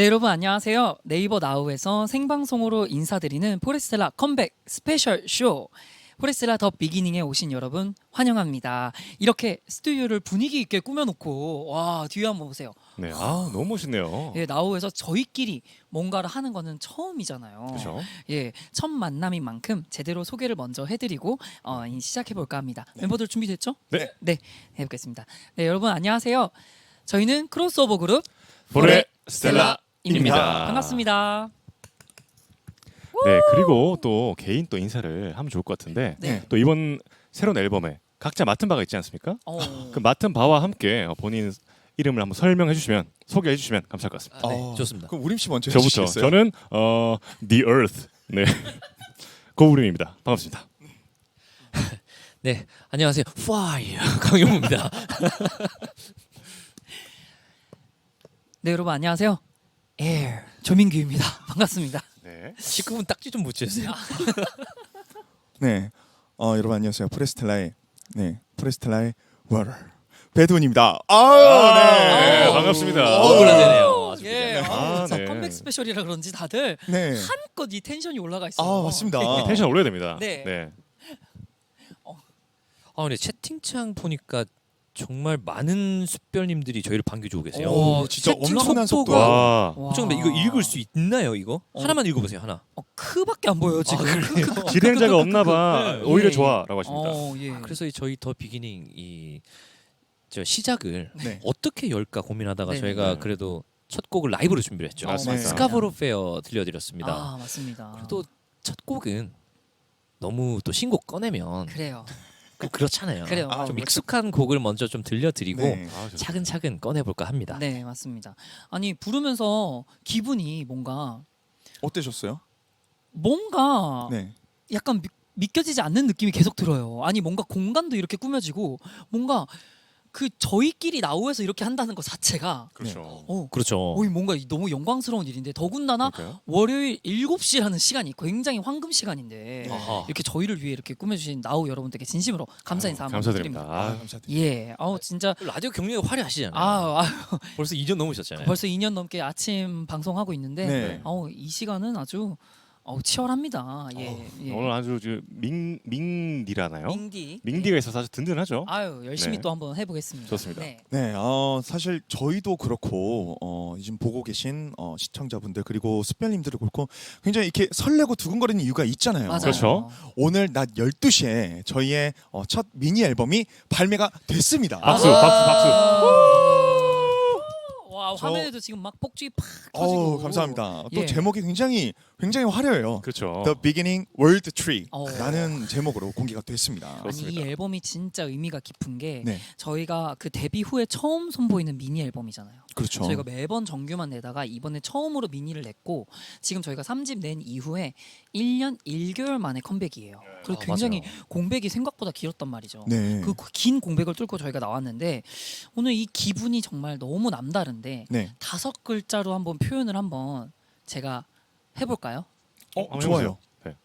네, 여러분 안녕하세요. 네이버 나우에서 생방송으로 인사드리는 포레스텔라 컴백 스페셜 쇼. 포레스텔라 더 비기닝에 오신 여러분 환영합니다. 이렇게 스튜디오를 분위기 있게 꾸며놓고 와 뒤에 한번 보세요. 네, 아 너무 멋있네요. 예, 나우에서 저희끼리 뭔가를 하는 거는 처음이잖아요. 그렇죠. 예, 첫 만남인 만큼 제대로 소개를 먼저 해드리고 시작해 볼까 합니다. 멤버들 준비됐죠? 네. 네, 해보겠습니다. 네, 여러분 안녕하세요. 저희는 크로스오버 그룹 포레스텔라입니다. 반갑습니다. 네, 그리고 또 개인 또 인사를 하면 좋을 것 같은데 네. 또 이번 새로운 앨범에 각자 맡은 바가 있지 않습니까? 어, 그 맡은 바와 함께 본인 이름을 한번 설명해 주시면 소개해 주시면 감사할 것 같습니다. 네, 좋습니다. 그럼 우림 씨 먼저 저부터 해주시겠어요? 저는 The Earth 네 고우림입니다. 반갑습니다. 네, 안녕하세요. Fire 강용우입니다. 네, 여러분 안녕하세요. Air 조민규입니다. 반갑습니다. 네. 시끄분 딱지 좀 붙여주세요. 네, 여러분 안녕하세요. 포레스텔라의 Water 배두훈입니다. 네, 반갑습니다. 놀라네요. 아주 예, 그냥. 아, 진짜 네. 컴백 스페셜이라 그런지 다들 네, 한껏 이 텐션이 올라가 있어요. 맞습니다. 텐션 올려야 됩니다. 네. 근데 채팅창 보니까 정말 많은 숫별님들이 저희를 반겨주고 계세요. 오, 진짜 채팅 엄청난 속도가- 속도가. 와. 와. 혹시 근데 이거 읽을 수 있나요? 이거 어. 하나만 읽어보세요. 하나. 크밖에 안 보여요 지금. 진행자가 없나봐. 네. 오히려 예. 좋아라고 하십니다. 예. 그래서 저희 더 비기닝 저 시작을 네, 어떻게 열까 고민하다가 네. 저희가 네. 그래도 첫 곡을 라이브로 준비를 했죠. 맞습니다. 스카보로 페어 들려드렸습니다. 아 맞습니다. 또 첫 곡은 너무 또 신곡 꺼내면 그래요. 그렇잖아요. 그래요. 아, 좀 그렇죠. 익숙한 곡을 먼저 좀 들려드리고 네. 아, 좋습니다. 차근차근 꺼내볼까 합니다. 네 맞습니다. 아니 부르면서 기분이 뭔가 어떠셨어요? 뭔가 네, 약간 믿겨지지 않는 느낌이 계속 들어요. 아니 뭔가 공간도 이렇게 꾸며지고 뭔가 그 저희끼리 나우에서 이렇게 한다는 것 자체가 그렇죠. 그렇죠. 뭔가 너무 영광스러운 일인데 더군다나 그러니까요. 월요일 7시라는 시간이 굉장히 황금 시간인데 네. 아하. 이렇게 저희를 위해 이렇게 꾸며주신 나우 여러분들께 진심으로 감사 인사 한번 감사드립니다. 드립니다. 아, 감사드립니다. 예, 진짜 라디오 경력이 화려하시잖아요. 아 벌써 2년 넘으셨잖아요. 벌써 2년 넘게 아침 방송하고 있는데 네. 이 시간은 아주 치열합니다. 예, 예. 오늘 아주 밍디라나요? 민디 밍디가 있어서 아주 든든하죠. 아유 열심히 네. 또 한번 해보겠습니다. 좋습니다. 네. 네, 사실 저희도 그렇고 지금 보고 계신 시청자분들 그리고 습별님들을 그렇고 굉장히 이렇게 설레고 두근거리는 이유가 있잖아요. 맞아요. 그렇죠. 오늘 낮 12시에 저희의 첫 미니 앨범이 발매가 됐습니다. 박수, 박수. 와 저- 화면에도 지금 막 폭죽이 팍 터지고. 감사합니다. 또 예. 제목이 굉장히 화려해요. 그렇죠. The Beginning World Tree 어. 라는 제목으로 공개가 됐습니다. 아니 이 그렇습니다. 앨범이 진짜 의미가 깊은 게 네, 저희가 그 데뷔 후에 처음 선보이는 미니 앨범이잖아요. 그렇죠. 저희가 매번 정규만 내다가 이번에 처음으로 미니를 냈고 지금 저희가 3집 낸 이후에 1년 1개월 만에 컴백이에요. 그리고 아, 굉장히 맞아요. 공백이 생각보다 길었단 말이죠. 네, 그 긴 공백을 뚫고 저희가 나왔는데 오늘 이 기분이 정말 너무 남다른데 네, 5글자로 한번 표현을 한번 제가 해볼까요? 한번 좋아요. 해보세요. 네.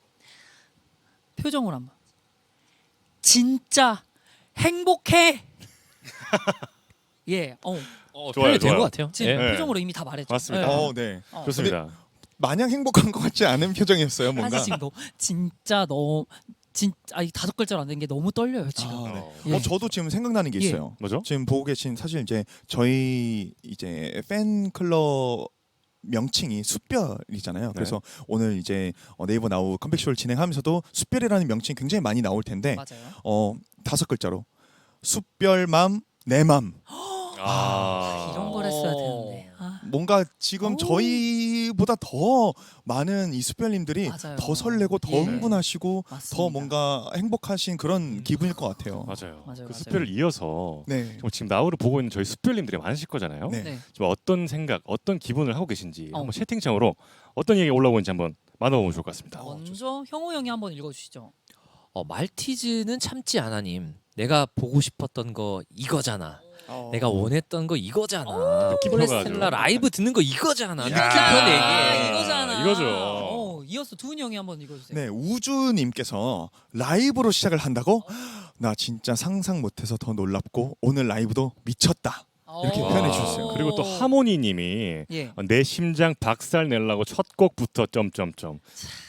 표정으로 한번. 진짜 행복해. 예, 좋아요, 표현이 좋아요. 된것 같아요. 지금 예. 네. 표정으로 이미 다 말했죠. 맞습니다. 예. 네. 좋습니다. 마냥 행복한 것 같지 않은 표정이었어요, 뭔가. 사실 지금 진짜 너무 이 5글자로 안 된 게 너무 떨려요 지금. 아, 네. 예. 저도 지금 생각나는 게 예. 있어요. 뭐죠? 지금 보고 계신 사실 이제 저희 이제 팬클럽 명칭이 숫별이잖아요. 그래서 오늘 이제 네이버 나우 컴백쇼를 진행하면서도 숫별이라는 명칭이 굉장히 많이 나올 텐데 맞아요. 5글자로 숫별맘 내맘. 이런 걸 했어야 되는데. 뭔가 지금 오. 저희보다 더 많은 이 숫별님들이 맞아요. 더 설레고 더 예. 흥분하시고 맞습니다. 더 뭔가 행복하신 그런 기분일 것 같아요. 맞아요. 맞아요, 그 맞아요. 습별을 이어서 네. 정말 지금 나우를 보고 있는 저희 습별님들이 많으실 거잖아요. 네. 네. 지금 어떤 생각, 어떤 기분을 하고 계신지 어. 한번 채팅창으로 어떤 얘기가 올라오고 있는지 한번 만나보면 좋을 것 같습니다. 먼저 형호 형이 한번 읽어주시죠. 말티즈는 참지 않아님. 내가 보고 싶었던 거 이거잖아. 내가 원했던 거 이거잖아. 느낌표가 포레스텔라 아주- 라이브 듣는 거 이거잖아. 야. 느낌표 내게. 이거잖아. 이거죠. 이어서 두훈이 형이 한번 읽어주세요. 네, 우주님께서 라이브로 시작을 한다고? 나 진짜 상상 못해서 더 놀랍고 오늘 라이브도 미쳤다. 이렇게 오. 표현해 주셨어요. 그리고 또 하모니님이 예. 내 심장 박살 내려고 첫 곡부터 점점점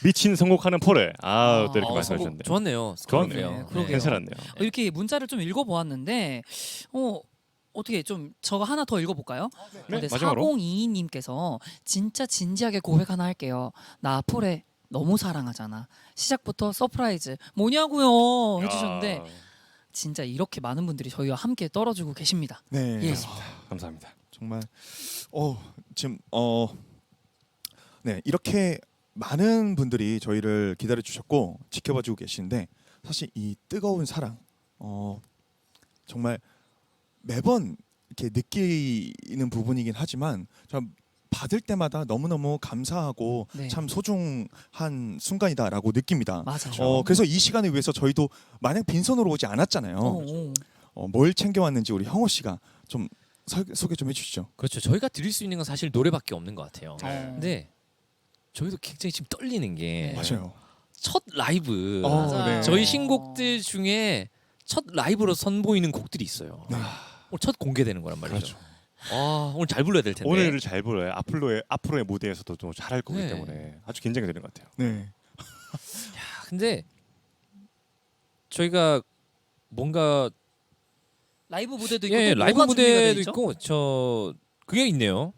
미친 선곡하는 포레. 또 이렇게 말씀해 주셨네요. 좋았네요. 좋았네요. 네, 그러게요. 괜찮았네요. 이렇게 문자를 좀 읽어보았는데 어떻게 좀 저거 하나 더 읽어볼까요? 네, 근데 마지막으로. 4022님께서 진짜 진지하게 고백 하나 할게요. 나 포레 너무 사랑하잖아. 시작부터 서프라이즈 뭐냐고요 해주셨는데 진짜 이렇게 많은 분들이 저희와 함께 떨어지고 계십니다. 네. 예. 감사합니다. 정말 지금 네, 이렇게 많은 분들이 저희를 기다려 주셨고 지켜봐 주고 계시는데 사실 이 뜨거운 사랑 정말 매번 이렇게 느끼는 부분이긴 하지만 참 받을 때마다 너무너무 감사하고 네. 참 소중한 순간이다라고 느낍니다. 맞아요. 그래서 이 시간을 위해서 저희도 만약 빈손으로 오지 않았잖아요. 뭘 챙겨왔는지 우리 형호 씨가 좀 소개 좀 해주시죠. 그렇죠. 저희가 드릴 수 있는 건 사실 노래밖에 없는 것 같아요. 네. 근데 저희도 굉장히 지금 떨리는 게 맞아요. 첫 라이브 네. 저희 신곡들 중에 첫 라이브로 선보이는 곡들이 있어요. 네. 오늘 첫 공개되는 거란 말이죠. 그렇죠. 오늘 잘 불러야 될 텐데. 오늘을 잘 불러요. 앞으로의 무대에서도 좀 잘할 거기 네. 때문에 아주 긴장이 되는 것 같아요. 네. 근데 저희가 뭔가 라이브 무대도 있고 예, 또 라이브 뭐가 준비가 돼 무대도 있죠? 있고 그게 있네요.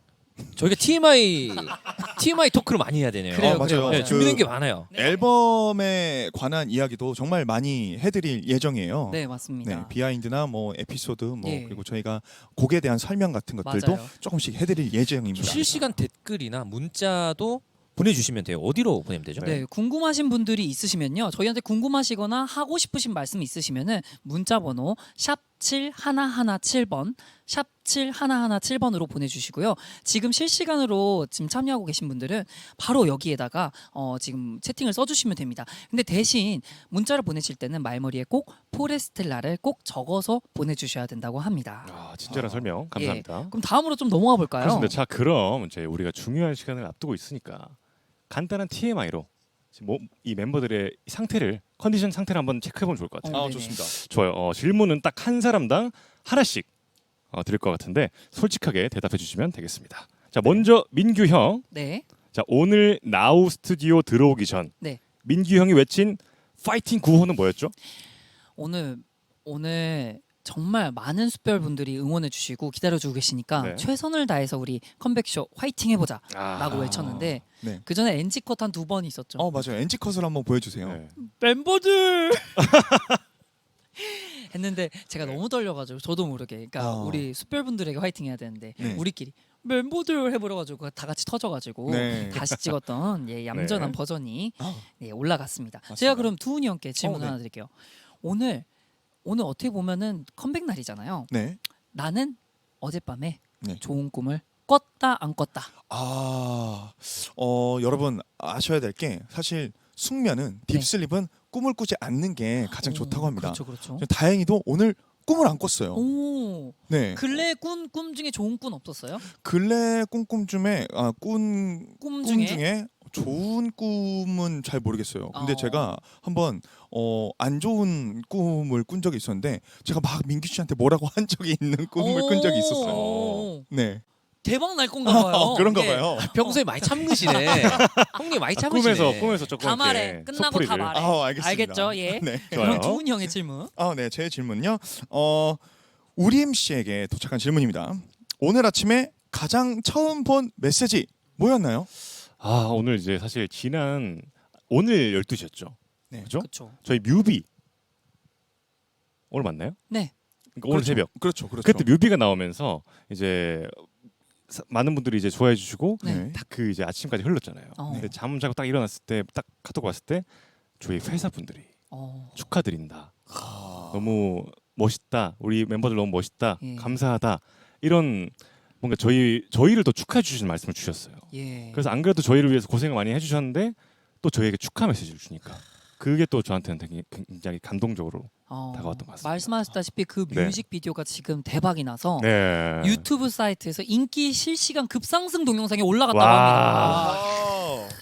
저희가 TMI 토크를 많이 해야 되네요. 그래요, 맞아요. 네, 준비된 게 많아요. 앨범에 관한 이야기도 정말 많이 해드릴 예정이에요. 네 맞습니다. 네, 비하인드나 뭐 에피소드 뭐 예. 그리고 저희가 곡에 대한 설명 같은 것들도 맞아요. 조금씩 해드릴 예정입니다. 실시간 댓글이나 문자도 보내주시면 돼요. 어디로 보내면 되죠? 네, 궁금하신 분들이 있으시면요. 저희한테 궁금하시거나 하고 싶으신 말씀 있으시면은 문자 번호 샵 7117번 샵 7117번으로 보내주시고요. 지금 실시간으로 지금 참여하고 계신 분들은 바로 여기에다가 지금 채팅을 써주시면 됩니다. 근데 대신 문자를 보내실 때는 말머리에 꼭 포레스텔라를 꼭 적어서 보내주셔야 된다고 합니다. 친절한 설명 감사합니다. 그럼 다음으로 좀 넘어가 볼까요? 그렇습니다. 자, 그럼 이제 우리가 중요한 시간을 앞두고 있으니까 간단한 TMI로 이 멤버들의 컨디션 상태를 한번 체크해보면 좋을 것 같아요. 네네. 좋습니다. 좋아요. 질문은 딱 한 사람당 하나씩 드릴 것 같은데 솔직하게 대답해 주시면 되겠습니다. 자, 먼저 민규 형. 네. 자, 오늘 나우 스튜디오 들어오기 전 네. 민규 형이 외친 파이팅 구호는 뭐였죠? 오늘 정말 많은 숫별분들이 응원해 주시고 기다려 주고 계시니까 네. 최선을 다해서 우리 컴백쇼 화이팅 해보자 라고 아. 외쳤는데 네. 그 전에 NG 컷 한 2번 있었죠. 맞아요. NG 컷을 한번 보여주세요. 네. 멤버들 했는데 제가 너무 떨려가지고 저도 모르게 그러니까 우리 숫별분들에게 화이팅 해야 되는데 네. 우리끼리 멤버들 해버려가지고 다 같이 터져가지고 네. 다시 찍었던 얌전한 네. 버전이 아, 올라갔습니다. 맞습니다. 제가 그럼 두훈이 형께 질문 네. 하나 드릴게요. 오늘 어떻게 보면은 컴백 날이잖아요. 네. 나는 어젯밤에 네. 좋은 꿈을 꿨다 안 꿨다. 여러분 아셔야 될 게 사실 숙면은 딥슬립은 꿈을 꾸지 않는 게 가장 좋다고 합니다. 그렇죠. 다행히도 오늘 꿈을 안 꿨어요. 오, 네. 근래 꿈 중에 좋은 꿈 없었어요? 근래 꿈 중에 꿈 중에 좋은 꿈은 잘 모르겠어요. 근데 어. 제가 한번 안 좋은 꿈을 꾼 적이 있었는데 제가 막 민규 씨한테 뭐라고 한 적이 있는 꿈을 꾼 적이 있었어요. 오, 네. 대박 날 건가 봐요. 그런가 예. 봐요. 평소에 많이 참으시네. 형님 많이 참으시네. 꿈에서 조금 다 말해. 이렇게 끝나고 다 속풀이를. 말해. 알겠습니다. 알겠죠? 예. 네. 그럼 좋아요. 두훈 형의 질문. 네, 제 질문요. 우리 MC에게 도착한 질문입니다. 오늘 아침에 가장 처음 본 메시지 뭐였나요? 오늘 이제 사실 오늘 12시였죠. 네. 그죠? 그렇죠. 저희 뮤비 오늘 맞나요? 네. 그러니까 오늘 새벽. 그렇죠. 그때 뮤비가 나오면서 이제 많은 분들이 이제 좋아해 주시고 네. 딱 그 이제 아침까지 흘렀잖아요. 근데 잠 자고 딱 일어났을 때 딱 카톡 왔을 때 저희 회사 분들이 축하드린다. 너무 멋있다. 우리 멤버들 너무 멋있다. 예. 감사하다. 이런 뭔가 저희를 더 축하해 주시는 말씀을 주셨어요. 예. 그래서 안 그래도 저희를 위해서 고생을 많이 해주셨는데 또 저희에게 축하 메시지를 주니까 그게 또 저한테는 되게 굉장히 감동적으로 다가왔던 것 같습니다. 말씀하셨다시피 그 네. 뮤직비디오가 지금 대박이 나서 네. 유튜브 사이트에서 인기 실시간 급상승 동영상이 올라갔다고 와. 합니다.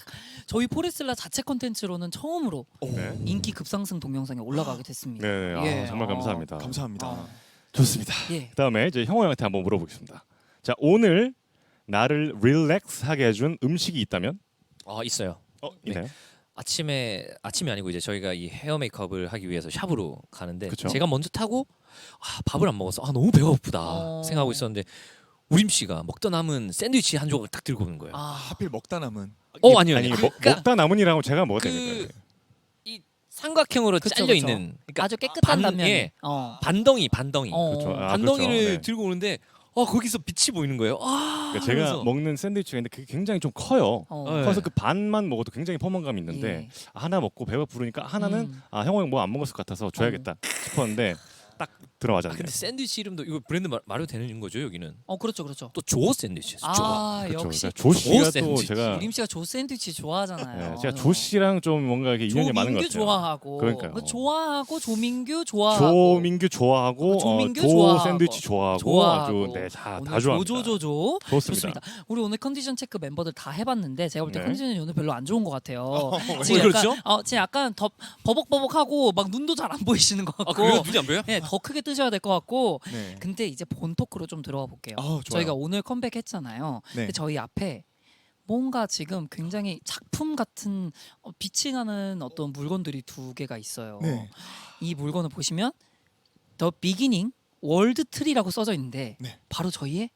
저희 포레슬라 자체 컨텐츠로는 처음으로 네. 인기 급상승 동영상이 올라가게 됐습니다. 네, 예. 정말 감사합니다. 감사합니다. 좋습니다. 예. 그다음에 이제 형호 형한테 한번 물어보겠습니다. 자, 오늘 나를 릴렉스하게 해준 음식이 있다면? 있어요. 네. 있나요? 아침이 아니고 이제 저희가 이 헤어 메이크업을 하기 위해서 샵으로 가는데 그쵸. 제가 먼저 타고 밥을 안 먹어서 너무 배가 고프다 생각하고 있었는데 우림 씨가 먹다 남은 샌드위치 한 조각을 딱 들고 오는 거예요. 하필 먹다 남은. 아니요. 아니 그러니까 먹다 남은이라고 제가 먹어야 그- 되니까. 이 삼각형으로 그쵸, 잘려 그쵸. 있는 그러니까 아주 깨끗한 단면. 예. 어. 반덩이. 그렇죠. 반덩이를 그렇죠. 네. 들고 오는데 거기서 빛이 보이는 거예요. 그러니까 제가 하면서. 먹는 샌드위치가 있는데 그게 굉장히 좀 커요. 네. 커서 그 반만 먹어도 굉장히 포만감이 있는데 예. 하나 먹고 배가 부르니까 하나는 음. 형호 형 뭐 안 먹었을 것 같아서 줘야겠다 싶었는데 딱 들어맞았는데. 근데 샌드위치 이름도 이거 브랜드 말해도 되는 거죠 여기는? 그렇죠, 그렇죠. 또 조 샌드위치였어요. 그렇죠. 역시 그러니까 조 씨가 또 샌드위치. 제가 우림 씨가 조 샌드위치 좋아하잖아요. 제가 조 씨랑 좀 뭔가 이렇게 인연이 많은 것 조민규 같아요. 좋아하고, 그러니까요. 좋아하고 조민규 좋아하고. 조민규 좋아하고 조민규 조 좋아하고. 샌드위치 좋아하고 좋아하고. 아주 다 오늘 좋아합니다. 조조조조. 좋습니다. 좋습니다. 우리 오늘 컨디션 체크 멤버들 다 해봤는데 제가 볼 때 네. 컨디션이 오늘 별로 안 좋은 것 같아요. 왜 지금 그렇죠? 지금 약간 더 버벅버벅하고 막 눈도 잘 안 보이시는 것 같고. 그래요? 눈이 안 보여요? 네, 더 크게 뜨셔야 될 것 같고. 네. 근데 이제 본 토크로 좀 들어가 볼게요. 좋아요. 저희가 오늘 컴백했잖아요. 네. 근데 저희 앞에 뭔가 지금 굉장히 작품 같은 빛이 나는 어떤 물건들이 두 개가 있어요. 네. 이 물건을 보시면 더 비기닝 월드 트리라고 써져 있는데 네. 바로 저희의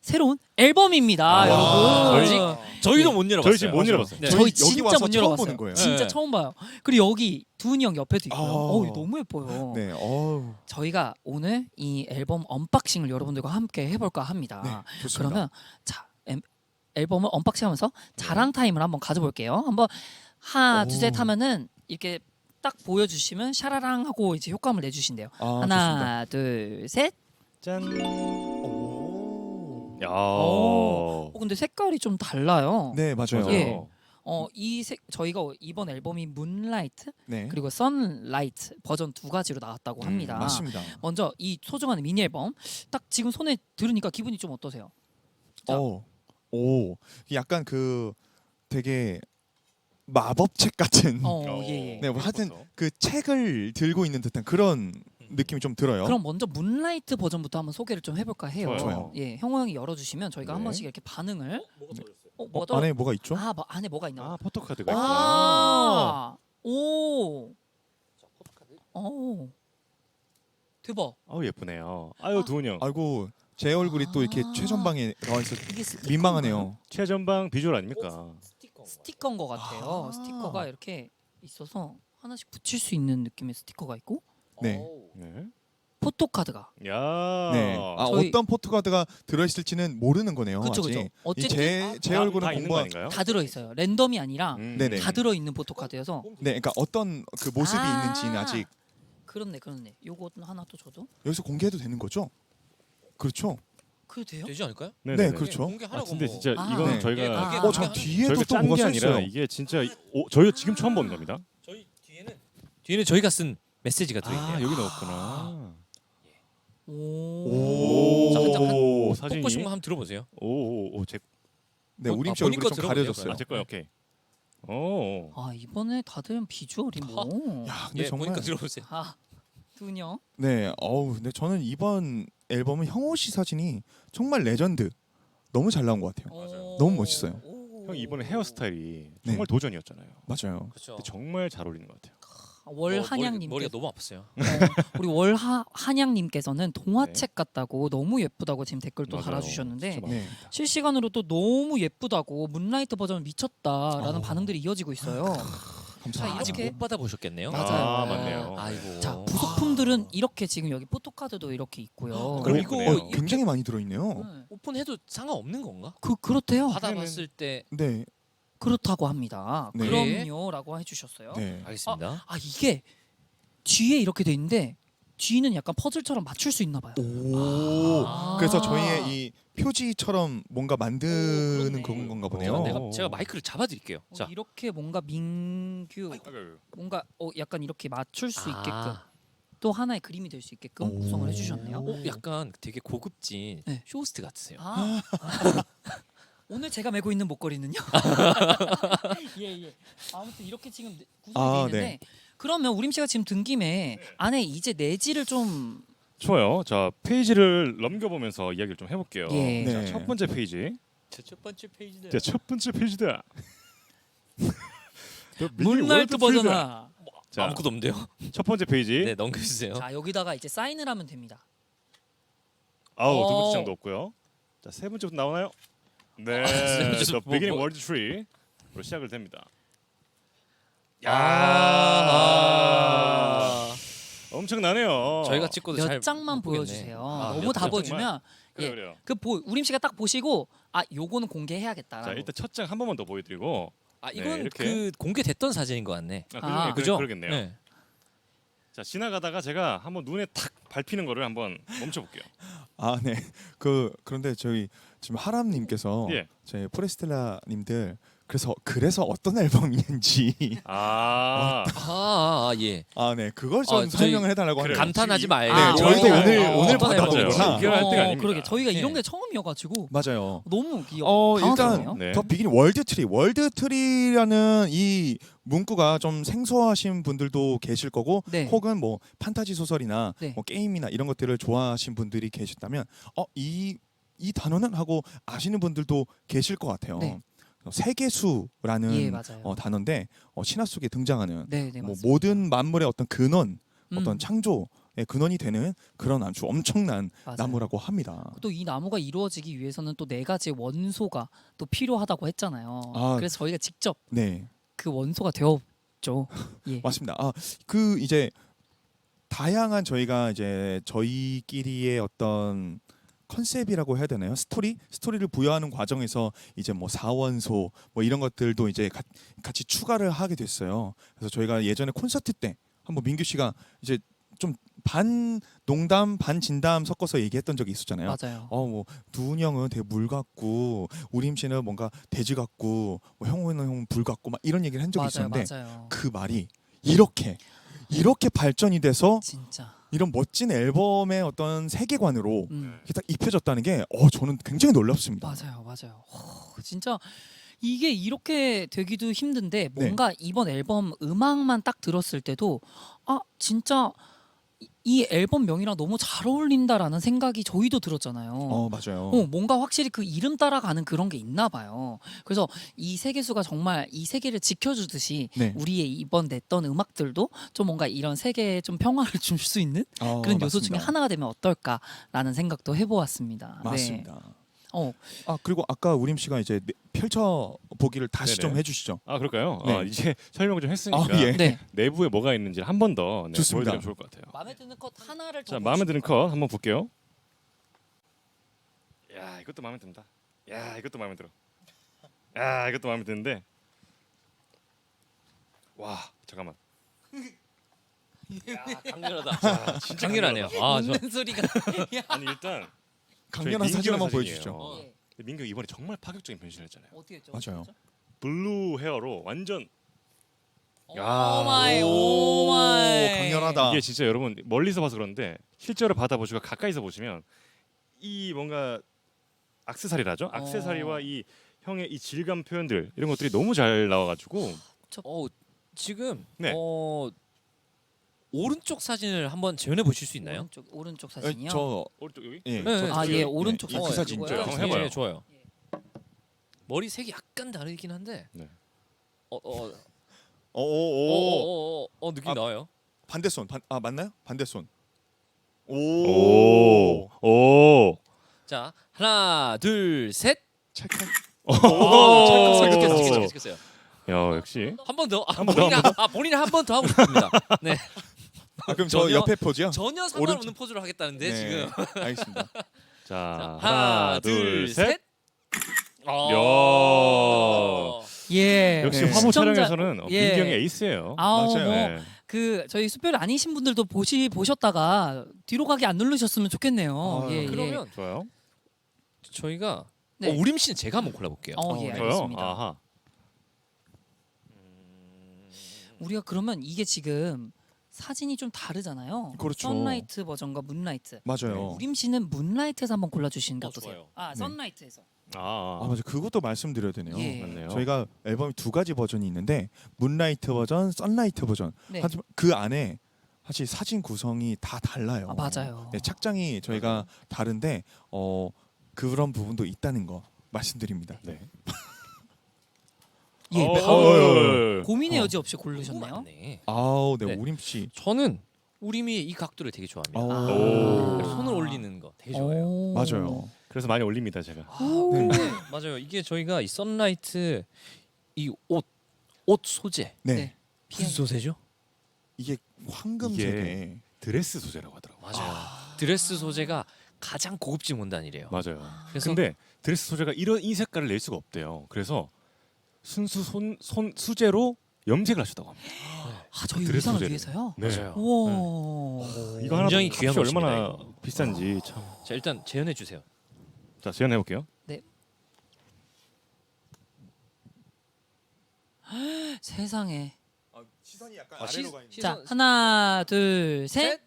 새로운 앨범입니다, 여러분. 저희도 못 열어봤어요. 저희 지금 못 열어봤어요. 네. 저희 여기 진짜 와서 못 처음 열어봤어요. 보는 거예요. 진짜 네. 처음 봐요. 그리고 여기 두은이 형 옆에도 있고요. 아. 너무 예뻐요. 네. 저희가 오늘 이 앨범 언박싱을 여러분들과 함께 해볼까 합니다. 네. 좋습니다. 그러면 자 앨범을 언박싱하면서 자랑 타임을 한번 가져볼게요. 한번 하나 오. 둘 셋 하면은 이렇게 딱 보여주시면 샤라랑 하고 이제 효과음을 내주신대요. 좋습니다. 하나 둘 셋. 짠. 오. 야. 근데 색깔이 좀 달라요. 네, 맞아요. 예. 저희가 이번 앨범이 문라이트 네. 그리고 선라이트 버전 두 가지로 나왔다고 합니다. 맞습니다. 먼저 이 소중한 미니 앨범 딱 지금 손에 들으니까 기분이 좀 어떠세요? 자. 오. 약간 그 되게 마법책 같은 예. 네, 뭐 하여튼 그 책을 들고 있는 듯한 그런 느낌이 좀 들어요. 그럼 먼저 문라이트 버전부터 한번 소개를 좀 해볼까 해요. 좋아요. 예, 형호 형이 열어주시면 저희가 한 네. 번씩 이렇게 반응을. 뭐가 안에 뭐가 있죠? 안에 뭐가 있나 봐. 포토카드가 있구나. 오. 대박. 예쁘네요. 아유 두은 형. 아이고 제 얼굴이 또 이렇게 아. 최전방에 나와 있어 이게 스티커인가요? 민망하네요. 최전방 비주얼 아닙니까? 스티커인 것 같아요. 스티커가 이렇게 있어서 하나씩 붙일 수 있는 느낌의 스티커가 있고 네. 네. 포토카드가. 야. 네. 저희- 어떤 포토카드가 들어있을지는 모르는 거네요. 그쵸, 아직. 그쵸. 어쨌든 제 다 얼굴은 있는 거 공부한 아닌가요? 다 들어 있어요. 랜덤이 아니라 네네. 다 들어 있는 포토카드여서. 네, 그러니까 어떤 그 모습이 아. 있는지는 아직 그렇네. 요거 하나 또 줘도. 여기서 공개해도 되는 거죠? 그렇죠. 그도 돼요? 되지 않을까요? 네, 그렇죠. 공개하라고 근데 뭐. 진짜 아. 이건 네. 저희가 아. 저 뒤에도 저희가 또 짠 게 뭐가 써 아니라 있어요. 이게 진짜 저희가 지금 처음 보는 겁니다. 저희 뒤에는 저희가 쓴 메시지가 아 들어있네요. 여기 넣었구나. 오. 자, 오, 한 사진이. 포커씩만 한번 들어보세요. 오오제 네, 보- 우림 씨 보니까 얼굴이 좀 들어보세요, 가려졌어요. 제 거요. 오케이. 오. 이번에 다들 비주얼이 뭐. 야, 근데 예, 정말 보니까 들어보세요. 두은요. 네, 근데 저는 이번 앨범은 형호 씨 사진이 정말 레전드. 너무 잘 나온 것 같아요. 너무 멋있어요. 형 이번에 헤어스타일이 네. 정말 도전이었잖아요. 맞아요. 그렇죠. 근데 정말 잘 어울리는 것 같아요. 월한양님께서 머리가 너무 아팠어요. 우리 월한양님께서는 동화책 같다고 너무 예쁘다고 지금 댓글 또 맞아요. 달아주셨는데 진짜 네. 실시간으로 또 너무 예쁘다고 문라이트 버전 미쳤다라는 반응들이 이어지고 있어요. 감사합니다. 아직 이렇게- 못 받아보셨겠네요. 맞아요. 아, 맞네요. 아이고. 자 부속품들은 이렇게 지금 여기 포토카드도 이렇게 있고요. 그럼 오, 이거 그래요? 굉장히 많이 들어있네요. 네. 오픈해도 상관없는 건가? 그렇대요. 받아봤을 때 네, 그렇다고 합니다. 네. 그럼요라고 해주셨어요. 네. 알겠습니다. 이게 뒤에 이렇게 돼 있는데 뒤는 약간 퍼즐처럼 맞출 수 있나 봐요. 오. 아. 그래서 저희의 이 표지처럼 뭔가 만드는 그렇네. 그런 건가 제가, 보네요. 제가 마이크를 잡아드릴게요. 자, 이렇게 뭔가 민규 뭔가 약간 이렇게 맞출 수 있게끔 아, 또 하나의 그림이 될 수 있게끔 오. 구성을 해주셨네요. 약간 되게 고급진 네. 쇼호스트 같으세요. 오늘 제가 메고 있는 목걸이는요? 예. 아무튼 이렇게 지금 구성이 아, 되어 있는데 네. 그러면 우림 씨가 지금 든 김에 안에 이제 내지를 좀 좋아요. 자 페이지를 넘겨보면서 이야기를 좀 해볼게요. 예. 자, 네. 첫 번째 페이지. 첫 번째 페이지네. 자, 첫 번째 페이지다. 문라이트 버전아. 자, 아무것도 없는데요. 첫 번째 페이지. 네, 넘겨주세요. 자 여기다가 이제 사인을 하면 됩니다. 아우 두 어. 번째 장도 없고요. 자, 세 번째부터 나오나요? 네. 세 번째 The 뭐, Beginning 뭐. World Tree로 시작을 됩니다. 아. 엄청나네요. 저희가 찍고도 잘 몇 장만 못 보겠네. 보여주세요. 아, 너무 몇 다 장 보여주면 그래, 예. 그래요. 우림 씨가 딱 보시고 아 요거는 자, 공개해야겠다라고. 일단 첫 장 한 번만 더 보여드리고. 아, 네, 이건 이렇게. 그 공개됐던 사진인 것 같네. 아, 그죠? 그러겠네요. 네. 자, 지나가다가 제가 한번 눈에 탁 밟히는 거를 한번 멈춰볼게요. 아, 네. 그런데 저희 지금 하람님께서 예. 제 포레스텔라님들 그래서 어떤 앨범이는지 예. 아, 네. 그걸 좀 저희 설명을 해달라고 그래요. 하는데 감탄하지 말고. 아, 저희도 오늘 어떤 받아보는구나. 비교할 때가 아닙니다. 그러게 저희가 네. 이런 게 처음이어가지고 맞아요. 너무 일단 네. 더 비긴 월드트리라는 이 문구가 좀 생소하신 분들도 계실 거고 네. 혹은 뭐 판타지 소설이나 네. 뭐 게임이나 이런 것들을 좋아하신 분들이 계셨다면 이 단어는 하고 아시는 분들도 계실 것 같아요. 네. 세계수라는 예 맞아요. 단어인데 신화 속에 등장하는 네 뭐 맞습니다. 모든 만물의 어떤 근원, 어떤 음, 창조의 근원이 되는 그런 아주 엄청난 맞아요. 나무라고 합니다. 또 이 나무가 이루어지기 위해서는 또 네 가지의 원소가 또 필요하다고 했잖아요. 아. 그래서 저희가 직접 네. 그 원소가 되었죠. 예. 맞습니다. 이제 다양한 저희가 이제 저희끼리의 어떤 컨셉이라고 해야 되나요? 스토리를 부여하는 과정에서 이제 뭐 사원소 뭐 이런 것들도 이제 같이 추가를 하게 됐어요. 그래서 저희가 예전에 콘서트 때 한번 민규 씨가 이제 좀 반 농담 반 진담 섞어서 얘기했던 적이 있었잖아요. 맞아요. 뭐 두은 형은 되게 물 같고 우림 씨는 뭔가 돼지 같고 뭐 형은 불 같고 막 이런 얘기를 한 적이 있었는데 맞아요. 그 말이 이렇게 발전이 돼서 진짜. 이런 멋진 앨범의 어떤 세계관으로 음. 이렇게 딱 입혀졌다는 게 저는 굉장히 놀랍습니다. 맞아요. 진짜 이게 이렇게 되기도 힘든데 뭔가 이번 앨범 음악만 딱 들었을 때도 진짜 이 앨범 명이랑 너무 잘 어울린다라는 생각이 저희도 들었잖아요. 맞아요. 뭔가 확실히 그 이름 따라가는 그런 게 있나 봐요. 그래서 이 세계수가 정말 이 세계를 지켜주듯이 네. 우리의 이번 냈던 음악들도 좀 뭔가 이런 세계에 좀 평화를 줄 수 있는 그런 요소 중에 맞습니다. 하나가 되면 어떨까라는 생각도 해보았습니다. 맞습니다. 네. 그리고 아까 우림 씨가 이제 펼쳐 보기를 다시 네네. 좀 해주시죠. 그럴까요? 네. 이제 설명을 좀 했으니까 예. 네. 내부에 뭐가 있는지 한 번 더 좋습니다. 보여드리면 좋을 것 같아요. 마음에 드는 컷 하나를 더 자, 마음에 드는 보여주실까요? 컷 한번 볼게요. 야, 이것도 마음에 든다. 야, 이것도 마음에 들어. 야, 이것도 마음에 드는데. 와, 잠깐만. 강렬하다. 진짜 강렬하네요. 웃는 소리가 아니 일단 강렬한 저희 사진 민규 한번 사진이에요. 보여주시죠. 예. 근데 민규 이번에 정말 파격적인 변신을 했잖아요. 어떻게 했죠? 맞아요. 블루 헤어로 완전 오마이 오, 오마이 강렬하다. 이게 진짜 여러분 멀리서 봐서 그런데 실제로 받아보시고 가까이서 보시면 이 뭔가 악세사리라죠? 악세사리와 이 형의 이 질감 표현들 이런 것들이 너무 잘 나와가지고 지금 네. 오른쪽 사진을 한번 재현해 보실 수 있나요? 오른쪽 사진이요? 저 오른쪽 여기 예. 네. 저- 아, 저- 예, 오른쪽 그 사진 사진 이거요? 한번 해봐요. 예, 좋아요. 머리 색이 약간 다르긴 한데. 네. 느낌 아, 나와요. 반대손 맞나요? 반대손. 오. 자, 하나, 둘, 셋. 찰칵. 찍혔어요. 야, 역시 한 번 더. 한번 더, 본인이 한 번 더 하고 싶습니다. 네. 그럼 저 전혀- 옆에 포즈요? 전혀 상관없는 포즈를 하겠다는데 네, 지금. 알겠습니다. 자, 하나, 둘, 셋. 야. 예. 역시 네. 화보 시청자- 촬영에서는 예. 민경이 에이스예요. 맞아요. 네. 그 저희 숲별 아니신 분들도 보셨다가 뒤로 가기 안 누르셨으면 좋겠네요. 아, 예, 그러면 좋아요. 저희가 네. 우림 씨는 제가 한번 골라볼게요. 예, 저요? 알겠습니다. 아하. 우리가 그러면 이게 지금 사진이 좀 다르잖아요. 그렇죠. 선라이트 버전과 문라이트. 맞아요. 우림 씨는 문라이트에서 한번 골라주시는 게 어떠세요? 좋아요. 아, 선라이트에서. 맞아. 그것도 말씀드려야 되네요. 예. 맞네요. 저희가 앨범이 두 가지 버전이 있는데 문라이트 버전, 선라이트 버전. 네. 하지만 그 안에 사실 사진 구성이 다 달라요. 아, 맞아요. 네, 착장이 저희가 다른데 그런 부분도 있다는 거 말씀드립니다. 네. 예, 어, 바로 고민의 어. 여지 없이 고르셨네요. 네. 아우, 네, 네. 우림 씨. 저는 우림이 이 각도를 되게 좋아합니다. 오. 그래서 손을 올리는 거 되게 좋아해요. 오. 맞아요. 그래서 많이 올립니다 제가. 근데 맞아요. 이게 저희가 이 선라이트 이 옷 소재 네. 네. 무슨 소재죠? 이게 황금색에 드레스 소재라고 하더라고요. 맞아요. 드레스 소재가 가장 고급진 원단이래요. 맞아요. 그래서 근데 드레스 소재가 이 색깔을 낼 수가 없대요. 그래서 순수 손 수제로 염색을 하셨다고 합니다. 아, 저희 드레스 의상을 소재를. 위해서요? 네. 맞아요. 우와. 이거 하나 굉장히 값이 귀한 것입니다, 얼마나 이거. 비싼지 참. 자 일단 재현해 주세요. 자 재현해 볼게요. 세상에. 시선이 약간 아래로 가 있는. 자, 하나, 둘, 셋.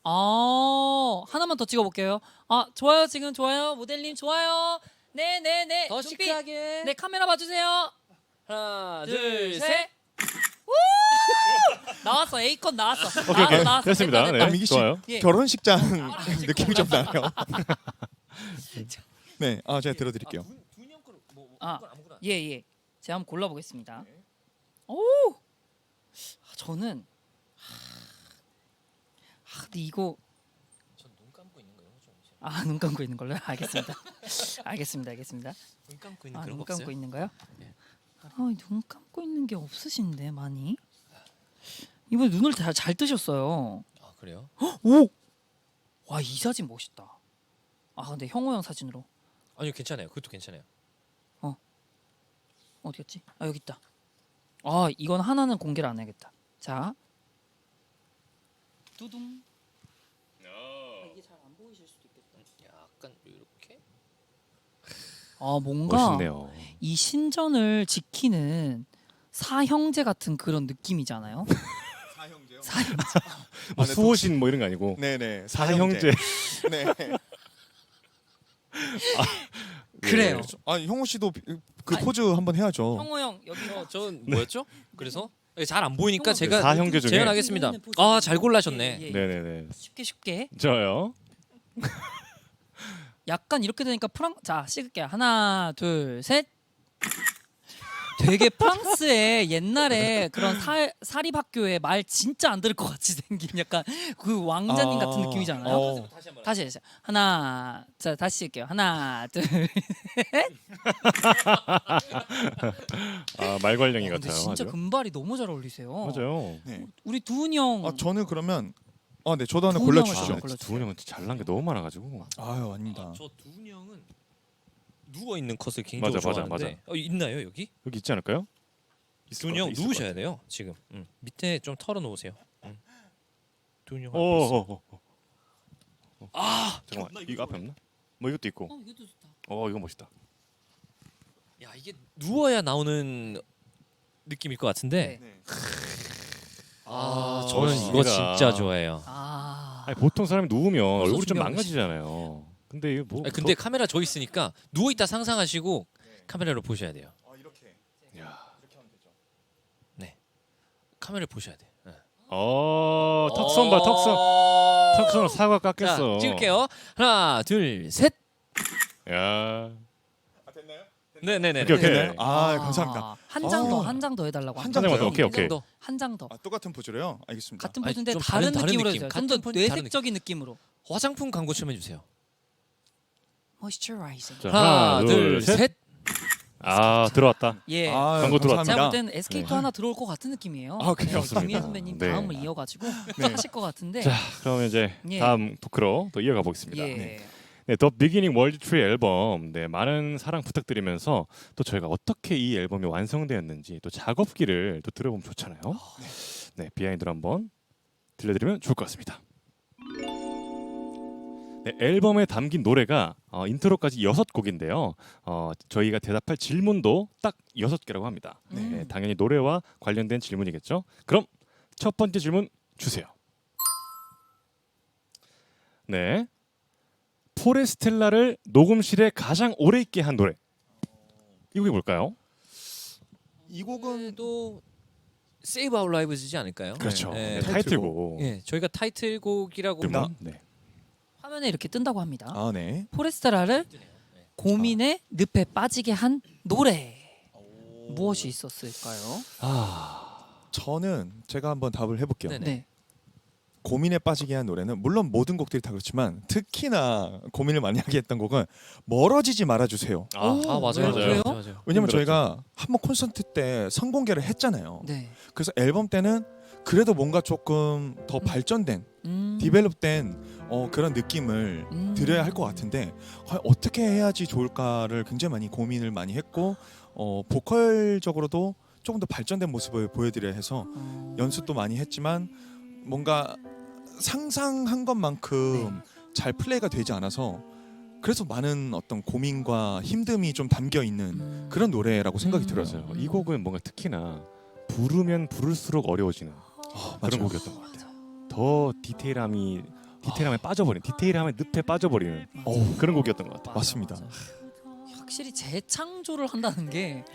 하나만 더 찍어볼게요. 아, 좋아요, 지금 좋아요. 모델님 좋아요. 네, 네, 네. 더 준비. 시크하게. 네, 카메라 봐주세요. 하나, 둘, 셋. 우! 나왔어, A컷 나왔어. 오케이. 나왔어. 됐습니다. 됐다, 네. 됐다. 민기 씨 좋아요. 예. 결혼식장 느낌이 좀 나요. 네, 제가 들어드릴게요. 두년 거를 뭐 아. 아무거나. 예, 예. 제가 한번 골라보겠습니다. 네. 오! 저는 근데 이거 전눈 감고 있는 거요, 좀. 눈 감고 있는 걸로 알겠습니다. 알겠습니다. 눈 감고 있는 그런 눈 거 감고 없어요? 있는 거요? 네. 눈 감고 있는 게 없으신데 많이. 이번 눈을 잘 뜨셨어요. 아 그래요? 오! 와, 이 사진 멋있다. 근데 형호 형 사진으로 아니요 괜찮아요. 그것도 괜찮아요. 어디였지? 여기 있다. 이건 하나는 공개를 안 해야겠다. 자, 두둥. 이게 잘 안 보이실 수도 있겠다. 약간 이렇게. 뭔가 멋있네요. 이 신전을 지키는 사형제 같은 그런 느낌이잖아요. 사형제요? 사형제. 뭐 수호신 뭐 이런 거 아니고 네네. 사형제. 네. 그래요. 형우 씨도 그 아니, 포즈 한번 해야죠. 형호 형 여기 전 뭐였죠? 그래서 잘 안 보이니까 형은 제가 사형제 중에 재현하겠습니다. 잘 골라셨네. 예, 예. 네네네. 쉽게. 좋아요. 약간 이렇게 되니까 자, 찍을게요. 하나, 둘, 셋. 되게 프랑스의 옛날에 그런 사립학교에 말 진짜 안 들을 것 같이 생긴 약간 그 왕자님 같은 느낌이잖아요. 다시 해주세요. 자, 다시 찍을게요. 하나, 둘. 말괄량이 근데 같아요. 진짜 아주. 금발이 너무 잘 어울리세요. 맞아요. 네. 우리 두은이 형. 저는 그러면 네, 저도 하나 두은 골라주시죠. 형을 골라주세요. 두분 형은 잘난 게 너무 많아가지고. 아유, 아닙니다. 저 두훈이 형은 누워 있는 컷을 굉장히 맞아, 좋아하는데 있나요 여기? 여기 있지 않을까요? 두훈이 형 누우셔야 돼요 지금. 밑에 좀 털어 놓으세요. 두훈이 형. 앞에 오. 있어요. 잠깐만. 이거 앞에 없나? 뭐 이것도 있고. 이것도 좋다. 이거 멋있다. 야 이게 누워야 나오는 느낌일 것 같은데. 네. 저는 이거 멋있습니다. 진짜 좋아해요. 아니, 보통 사람이 누우면 얼굴이 좀 준비하고 망가지잖아요. 근데 이거 뭐? 근데 카메라 저 있으니까 누워 있다 상상하시고 카메라로 보셔야 돼요. 이렇게 야. 이렇게 하면 되죠. 카메라를 보셔야 돼. 턱선 봐, 턱선. 턱선으로 사과 깎였어. 자, 찍을게요. 하나, 둘, 셋. 야. 됐나요? 네네네. 오케이, 오케이. 됐나요? 감사합니다. 한 장 더 해달라고. 한 합니다. 장 한 장만 더. 더요? 오케이. 한 장 더. 똑같은 포즈로요. 알겠습니다. 같은 아니, 포즈인데 좀 다른 다른 느낌으로 느낌. 해주세요. 같은 좀 더 포즈, 다른 뇌색적인 느낌으로. 화장품 광고 좀 해주세요. 모이스처라이징. 자, 하나, 둘, 셋. 들어왔다. 예. 광고 들어왔다. 제가 감사합니다. 볼 때는 SK2 하나 들어올 것 같은 느낌이에요. 그래요? 김희애 선배님 네. 다음을 이어가지고 네. 하실 것 같은데. 자, 그러면 이제 예. 다음 토크로 또 이어가 보겠습니다. 예. 네, 더 비기닝 월드 트리 앨범, 많은 사랑 부탁드리면서 또 저희가 어떻게 이 앨범이 완성되었는지 또 작업기를 또 들어보면 좋잖아요. 네, 비하인드를 한번 들려드리면 좋을 것 같습니다. 네, 앨범에 담긴 노래가 인트로까지 6곡인데요. 저희가 대답할 질문도 딱 6개라고 합니다. 네, 당연히 노래와 관련된 질문이겠죠. 그럼 첫 번째 질문 주세요. 네. 포레스텔라를 녹음실에 가장 오래 있게 한 노래. 이 곡이 뭘까요? 이 곡은 또 Save Our Lives이지 않을까요? 그렇죠. 네. 네, 타이틀곡. 예, 저희가 타이틀곡이라고 네. 화면에 이렇게 뜬다고 합니다. 아 네. 포레스텔라를 고민의 늪에 빠지게 한 노래 무엇이 있었을까요? 저는 제가 한번 답을 해볼게요. 네네. 네. 고민에 빠지게 한 노래는 물론 모든 곡들이 다 그렇지만 특히나 고민을 많이 하게 했던 곡은 멀어지지 말아주세요. 아 맞아요. 왜요? 맞아요. 왜냐면 힘들었죠. 저희가 한번 콘서트 때 선공개를 했잖아요. 네. 그래서 앨범 때는 그래도 뭔가 조금 더 발전된 디벨롭된 그런 느낌을 드려야 할 것 같은데 과연 어떻게 해야지 좋을까를 굉장히 많이 고민을 많이 했고 보컬적으로도 조금 더 발전된 모습을 보여드려야 해서 연습도 많이 했지만 뭔가 상상한 것만큼 잘 플레이가 되지 않아서 그래서 많은 어떤 고민과 힘듦이 좀 담겨 있는 그런 노래라고 생각이 들어요. 맞아요. 이 곡은 뭔가 특히나 부르면 부를수록 어려워지는 그런 맞아요. 곡이었던 것 같아요. 더 디테일함에 빠져버린 디테일함의 늪에 빠져버리는 그런 곡이었던 것 같아요. 맞습니다. 확실히 재창조를 한다는 게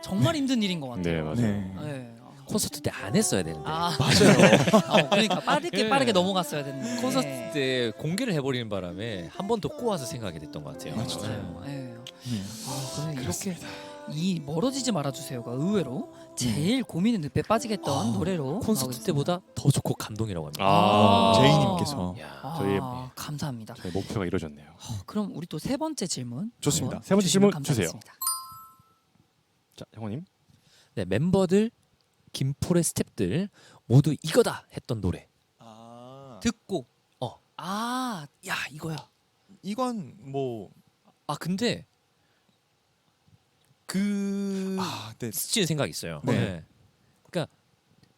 정말 힘든 일인 것 같아요. 네 맞아요. 네. 네. 콘서트 때 안 했어야 되는데. 맞아요. 그러니까 빠르게 네. 넘어갔어야 됐는데. 콘서트 때 공개를 해버리는 바람에 한 번 더 꼬아서 생각하게 됐던 것 같아요. 맞아요. 네. 네. 근데 이렇게 이 멀어지지 말아주세요가 의외로 제일 고민의 늪에 빠지게 했던 노래로 나오고 콘서트 있습니다. 때보다 더 좋고 감동이라고 합니다. 제이님께서 야. 저희의 감사합니다. 저희 목표가 이루어졌네요. 그럼 우리 또 세 번째 질문 좋습니다. 한번 세 번째 주시면 질문 주세요. 감사하겠습니다. 자 형님. 네, 멤버들 김포레 스탭들 모두 이거다 했던 노래. 듣고 야 이거야. 이건 뭐 근데 그 네. 스치는 생각이 있어요. 네. 그러니까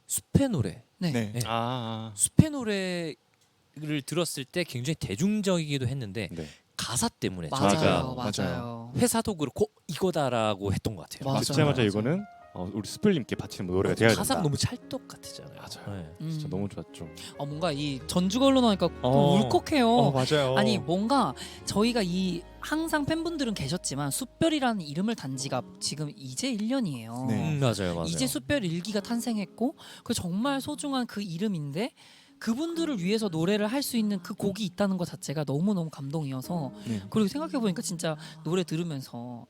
숲의 노래. 네. 네. 네. 아. 숲의 노래를 들었을 때 굉장히 대중적이기도 했는데 네. 가사 때문에 맞아요, 저희가 맞아요. 회사도 그렇고 이거다라고 했던 것 같아요. 맞아요. 듣자마자 맞아요. 이거는 우리 스플님께 바치는 노래가 돼야 된다. 가사가 너무 찰떡 같았잖아요. 맞아요. 네. 진짜 너무 좋았죠. 뭔가 이 전주가 흘러나니까 좀 울컥해요. 맞아요. 아니 뭔가 저희가 이 항상 팬분들은 계셨지만 숲별이라는 이름을 단 지가 지금 이제 1년이에요. 네. 맞아요. 이제 숲별 일기가 탄생했고 그 정말 소중한 그 이름인데 그분들을 위해서 노래를 할 수 있는 그 곡이 있다는 것 자체가 너무너무 감동이어서 네. 그리고 생각해보니까 진짜 노래 들으면서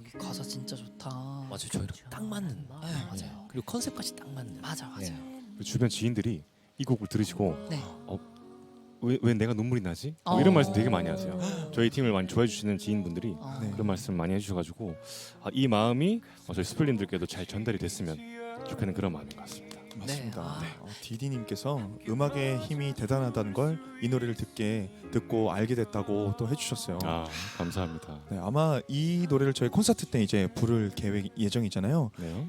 이 가사 진짜 좋다. 맞아요. 저희랑 딱 맞는. 네, 맞아요. 그리고 컨셉까지 딱 맞는. 맞아요. 그 주변 지인들이 이 곡을 들으시고 네. 왜 내가 눈물이 나지? 어. 이런 말씀 되게 많이 하세요. 저희 팀을 많이 좋아해 주시는 지인분들이 네. 그런 말씀 많이 해주셔가지고 이 마음이 저희 스플님들께도 잘 전달이 됐으면 좋겠는 그런 마음인 것 같습니다. 맞습니다. 네. 디디님께서 음악의 힘이 대단하다는 걸 이 노래를 듣고 알게 됐다고 또 해주셨어요. 감사합니다. 네, 아마 이 노래를 저희 콘서트 때 이제 부를 계획 예정이잖아요. 네.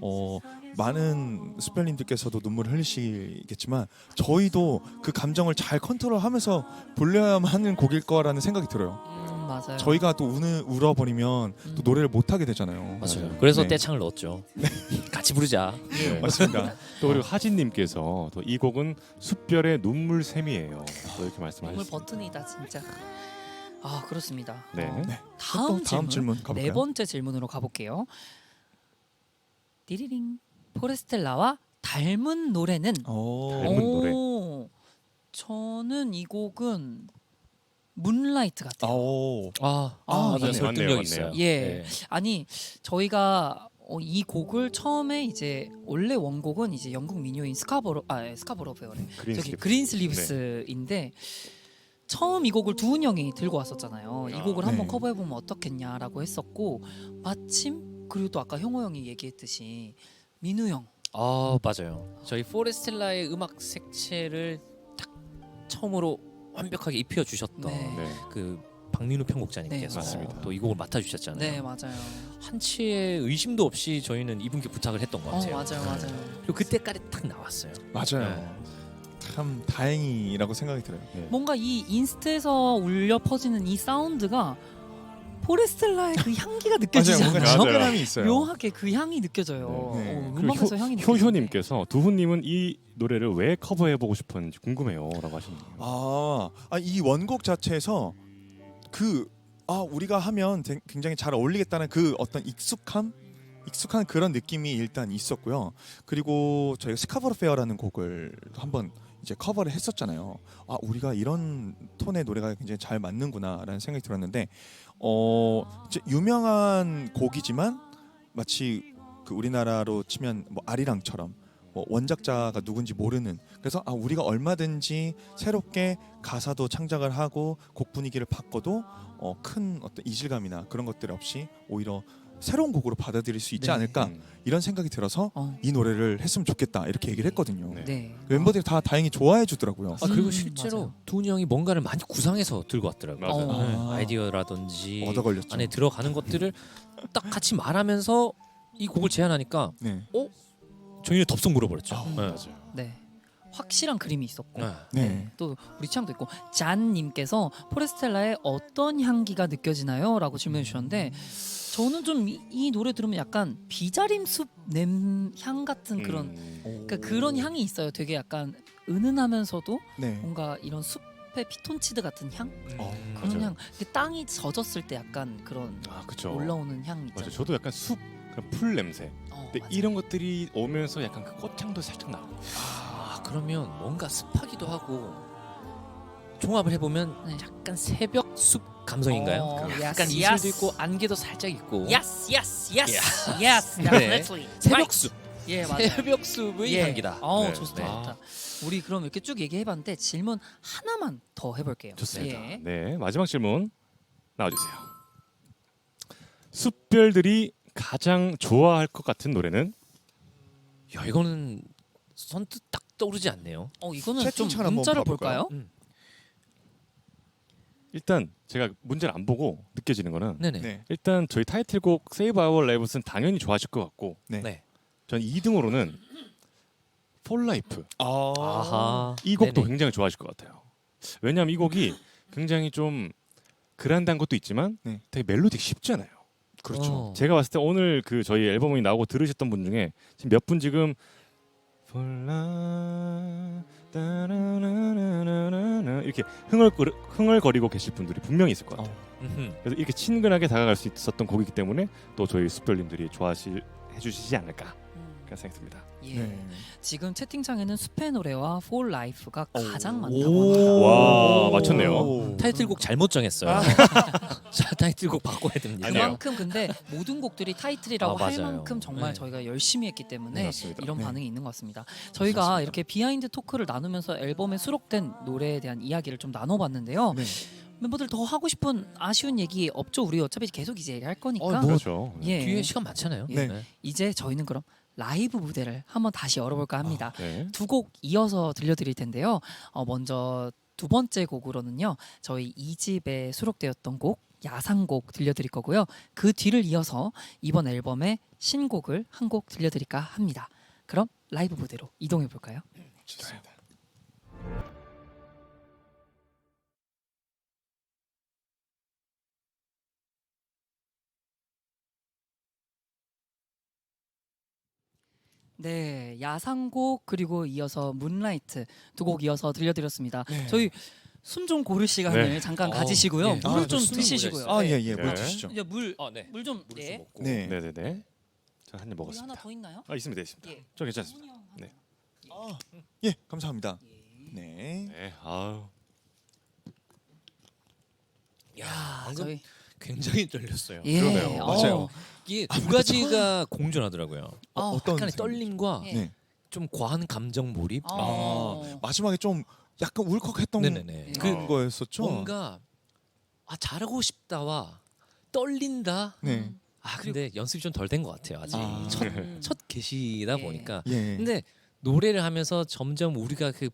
많은 스펠님들께서도 눈물을 흘리시겠지만 저희도 그 감정을 잘 컨트롤하면서 불려야만 하는 곡일 거라는 생각이 들어요. 맞아요. 저희가 또 울어버리면 또 노래를 못 하게 되잖아요. 맞아요. 그래서 네. 떼창을 넣었죠. 같이 부르자. 네. 맞습니다. 또 그리고 하진님께서 또 이 곡은 숲별의 눈물샘이에요. 또 이렇게 눈물 말씀하셨습니다. 버튼이다 진짜. 그렇습니다. 네. 네. 다음 또 다음 질문 네 가볼까요? 번째 질문으로 가볼게요. 띠리링 포레스텔라와 닮은 노래는 닮은 노래. 저는 이 곡은 문라이트 같아요. 맞아요. 맞네요, 설득력 맞네요. 있어요. 예. 네. 아니 저희가 이 곡을 처음에 이제 원래 원곡은 이제 영국 민요인 스카보로페어래. 저기 그린슬리브스인데 처음 이 곡을 두은 형이 들고 왔었잖아요. 이 곡을 네. 한번 커버해 보면 어떻겠냐라고 했었고 마침 그리고 또 아까 형호 형이 얘기했듯이 민우 형. 맞아요. 저희 포레스텔라의 음악 색채를 딱 처음으로 완벽하게 입혀 주셨던 네. 네. 그 박민우 편곡자님께서 네, 맞습니다. 또 이 곡을 맡아 주셨잖아요. 네 맞아요. 한치의 의심도 없이 저희는 이분께 부탁을 했던 것 같아요. 맞아요. 그리고 그때까지 딱 나왔어요. 맞아요. 네. 참 다행이라고 생각이 들어요. 네. 뭔가 이 인스트에서 울려 퍼지는 이 사운드가 포레스텔라의 그 향기가 느껴지지 맞아요. 뭔가 않아요? 맞아요. 친근함이 있어요. 묘하게 그 향이 느껴져요. 네. 음악에서 향이 느껴져요. 효효님께서 두훈님은 이 노래를 왜 커버해보고 싶었는지 궁금해요라고 하셨네요. 이 원곡 자체에서 우리가 하면 굉장히 잘 어울리겠다는 그 어떤 익숙한 그런 느낌이 일단 있었고요. 그리고 저희가 스카버로 페어라는 곡을 한번 이제 커버를 했었잖아요. 우리가 이런 톤의 노래가 굉장히 잘 맞는구나라는 생각이 들었는데 이제 유명한 곡이지만 마치 그 우리나라로 치면 뭐 아리랑처럼 뭐 원작자가 누군지 모르는, 그래서 우리가 얼마든지 새롭게 가사도 창작을 하고 곡 분위기를 바꿔도 큰 어떤 이질감이나 그런 것들 없이 오히려 새로운 곡으로 받아들일 수 있지 네. 않을까 이런 생각이 들어서 이 노래를 했으면 좋겠다 이렇게 얘기를 했거든요. 네. 네. 멤버들이 다 다행히 좋아해 주더라고요. 그리고 음, 실제로 맞아요. 두훈이 형이 뭔가를 많이 구상해서 들고 왔더라고요. 맞아요. 네, 아이디어라든지 얻어 걸렸죠. 안에 들어가는 것들을 딱 같이 말하면서 이 곡을 제안하니까 네. 저희는 덥석 물어버렸죠. 음. 네. 맞아요. 네. 확실한 그림이 있었고. 네. 네. 또 우리 취향도 있고 잔님께서 포레스텔라의 어떤 향기가 느껴지나요? 라고 질문해 주셨는데 저는 좀 이 노래 들으면 약간 비자림 숲 향 같은 그런 그러니까 그런 향이 있어요. 되게 약간 은은하면서도 네. 뭔가 이런 숲의 피톤치드 같은 향 그런 맞아요. 향. 그 땅이 젖었을 때 약간 그런 그렇죠. 올라오는 향 맞아요. 있잖아요. 저도 약간 숲, 그런 풀 냄새. 근데 맞아요. 이런 것들이 오면서 약간 그 꽃향도 살짝 나고. 그러면 뭔가 습하기도 하고 종합을 해보면 네. 약간 새벽 숲 감성인가요? 약간 yes, 이슬도 yes. 있고 안개도 살짝 있고 Yes, yes, yes, yes, 네. definitely. 새벽 숲, 예, 맞아요. 새벽 숲의 향기다. 네. 좋다, 네. 좋다. 우리 그럼 이렇게 쭉 얘기해봤는데 질문 하나만 더 해볼게요. 좋습니다. 예. 네, 마지막 질문 나와주세요. 숲별들이 가장 좋아할 것 같은 노래는? 야, 이거는 선뜻 딱 떠오르지 않네요. 이거는 좀 채팅창 한번 문자를 봐볼까요? 볼까요? 일단 제가 문제를 안 보고 느껴지는 거는 네네. 네. 일단 저희 타이틀곡 Save Our Lives는 당연히 좋아하실 것 같고 네. 네. 전 2등으로는 For Life 아하. 이 곡도 네네. 굉장히 좋아하실 것 같아요. 왜냐하면 이 곡이 굉장히 좀 그란다한 것도 있지만 네. 되게 멜로디 쉽잖아요. 그렇죠. 제가 봤을 때 오늘 그 저희 앨범이 나오고 들으셨던 분 중에 지금 몇 분 지금 이렇게 흥얼거리고 계실 분들이 분명히 있을 것 같아요. 그래서 이렇게 친근하게 다가갈 수 있었던 곡이기 때문에 또 저희 숲별님들이 해주시지 않을까 그런 생각이 듭니다. 예. 네. 지금 채팅창에는 숲의 노래와 For Life가 가장 오. 많다고. 와, 맞췄네요. 오. 타이틀곡 잘못 정했어요. 자, 타이틀곡 바꿔야 됩니다. 아니에요. 그만큼 근데 모든 곡들이 타이틀이라고 할 맞아요. 만큼 정말 네. 저희가 열심히 했기 때문에 네, 맞습니다. 이런 네. 반응이 있는 것 같습니다. 저희가 맞습니다. 이렇게 비하인드 토크를 나누면서 앨범에 수록된 노래에 대한 이야기를 좀 나눠봤는데요. 네. 멤버들 더 하고 싶은 아쉬운 얘기 없죠? 우리 어차피 계속 이제 얘기할 거니까. 뭐 그렇죠. 예. 뒤에 시간 많잖아요. 네. 이제 저희는 그럼 라이브 무대를 한번 다시 열어볼까 합니다. 네. 두 곡 이어서 들려드릴 텐데요. 먼저 두 번째 곡으로는요. 저희 2집에 수록되었던 곡 야상곡 들려드릴 거고요. 그 뒤를 이어서 이번 앨범의 신곡을 한 곡 들려드릴까 합니다. 그럼 라이브 무대로 이동해 볼까요? 좋습니다. 네, 야상곡 그리고 이어서 문라이트 두 곡 이어서 들려드렸습니다. 네. 저희 숨 좀 고를 시간을 네. 잠깐 가지시고요. 예. 물을 아, 좀 숨이 드시시고요. 몰려있어요. 네. 물 네. 드시죠. 이제 물 네. 물 좀 물을 예. 좀 먹고. 네. 네네네. 자, 한 입 물 먹었습니다. 하나 더 있나요? 있습니다, 있습니다. 예. 저 괜찮습니다. 훈이 형 하나. 네. 예, 감사합니다. 예. 네. 네, 아우. 야, 방금 저희 굉장히 떨렸어요. 예. 그러네요. 맞아요. 이게 두 가지가 공존하더라고요. 어떤 약간의 생각이- 떨림과 예. 네. 좀 과한 감정 몰입. 마지막에 좀 약간 울컥했던 네네네. 그런 거였었죠. 뭔가 잘하고 싶다와 떨린다. 네. 근데 연습이 좀 덜 된 것 같아요. 아직 아. 첫 계시다 예. 보니까. 예. 근데 노래를 하면서 점점 우리가 그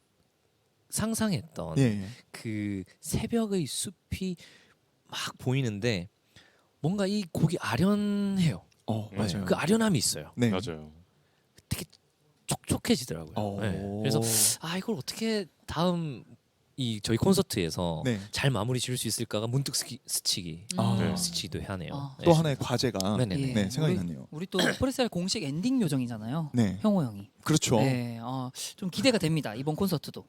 상상했던 예. 그 새벽의 숲이 막 보이는데 뭔가 이 곡이 아련해요. 맞아요. 그 아련함이 있어요. 네. 맞아요. 되게 촉촉해지더라고요. 네. 그래서 이걸 어떻게 다음 이 저희 콘서트에서 네. 잘 마무리 지을 수 있을까가 문득 스치기 네. 스치기도 하네요. 아. 네. 또 하나의 과제가 네네네. 예. 네, 생각이 우리- 났네요. 우리 또 포레스텔라 공식 엔딩 요정이잖아요. 네, 형호 형이. 그렇죠. 네, 좀 기대가 됩니다. 이번 콘서트도.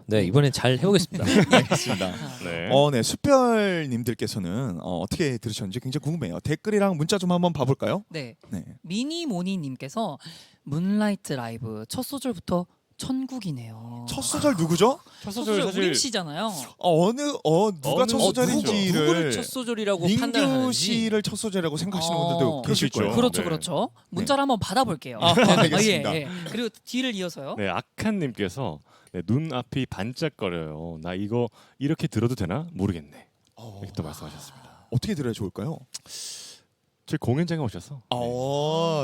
네 이번엔 잘 해보겠습니다. 알겠습니다. 네. 네, 숯별님들께서는 어떻게 들으셨는지 굉장히 궁금해요. 댓글이랑 문자 좀 한번 봐볼까요? 네, 네. 미니모니님께서 문라이트 라이브 첫 소절부터 천국이네요. 첫 소절 누구죠? 첫 소절 소절 사실 우림 씨잖아요. 누가 첫 소절인지를 누구를 첫 소절이라고 민규 판단하는지. 씨를 첫 소절이라고 생각하시는 분들도 어, 계실 그렇겠죠. 거예요. 그렇죠, 네. 그렇죠. 문자를 한번 받아볼게요. 알겠습니다. 예. 그리고 뒤를 이어서요. 네, 악한님께서 네, 눈 앞이 반짝거려요. 나 이거 이렇게 들어도 되나 모르겠네. 이렇게 또 말씀하셨습니다. 어떻게 들어야 좋을까요? 저희 공연장에 오셔서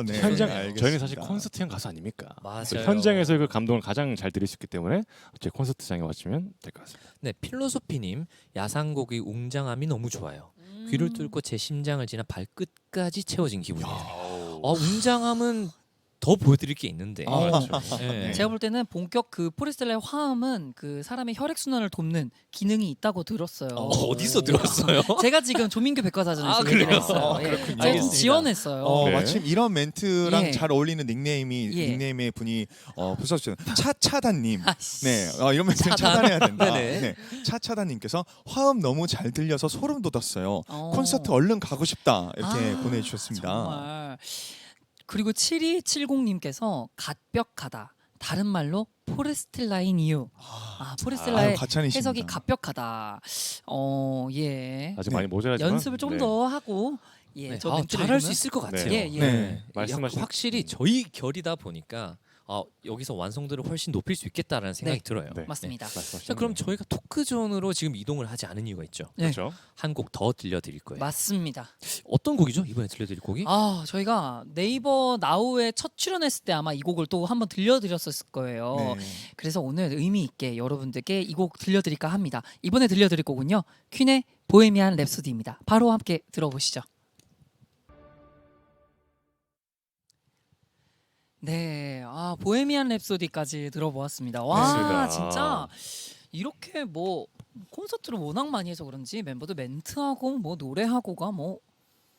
네. 현장 알겠습니다. 저희는 사실 콘서트형 가수 아닙니까? 맞아요. 그래서 현장에서 그 감동을 가장 잘 드릴 수 있기 때문에 제 콘서트장에 와주면 될 것 같습니다. 네 필로소피님 야상곡의 웅장함이 너무 좋아요. 귀를 뚫고 제 심장을 지나 발끝까지 채워진 기분이에요. 웅장함은 더 보여드릴 게 있는데. 그렇죠. 네. 제가 볼 때는 본격 그 포레스텔라의 화음은 그 사람의 혈액 순환을 돕는 기능이 있다고 들었어요. 어디서 들었어요? 제가 지금 조민규 백과사전에서 그래요? 얘기를 했어요. 예. 그렇군요. 제가 좀 알겠습니다. 지원했어요. 네. 마침 이런 멘트랑 예. 잘 어울리는 예. 닉네임의 분이 부서주셨어요. 차차단님. 아이씨. 네, 이런 멘트는 차단. 차단해야 된다. 네네. 네, 차차단님께서 화음 너무 잘 들려서 소름 돋았어요. 어. 콘서트 얼른 가고 싶다 이렇게 아, 보내주셨습니다. 정말. 그리고 7270님께서 갓벽하다. 다른 말로 포레스텔라인 이유. 포레스텔라의 과찬이십니다. 해석이 갓벽하다. 예. 아직 네. 많이 모자라지만 연습을 좀 네. 더 하고 예, 네. 저 멘트를 잘할 수 읽으면- 있을 것 같아요. 예, 예. 네. 말씀하신 확실히 저희 결이다 보니까 여기서 완성도를 훨씬 높일 수 있겠다라는 생각이 네. 들어요. 네. 맞습니다. 자 그럼 저희가 토크존으로 지금 이동을 하지 않은 이유가 있죠. 네. 그렇죠. 한 곡 더 들려드릴 거예요. 맞습니다. 어떤 곡이죠? 이번에 들려드릴 곡이? 저희가 네이버 나우에 첫 출연했을 때 아마 이 곡을 또 한번 들려드렸었을 거예요. 네. 그래서 오늘 의미 있게 여러분들께 이 곡 들려드릴까 합니다. 이번에 들려드릴 곡은요. 퀸의 보헤미안 랩소디입니다. 바로 함께 들어보시죠. 네, 보헤미안 랩소디까지 들어보았습니다. 와, 맞습니다. 진짜 이렇게 뭐 콘서트를 워낙 많이 해서 그런지 멤버들 멘트하고 뭐 노래하고가 뭐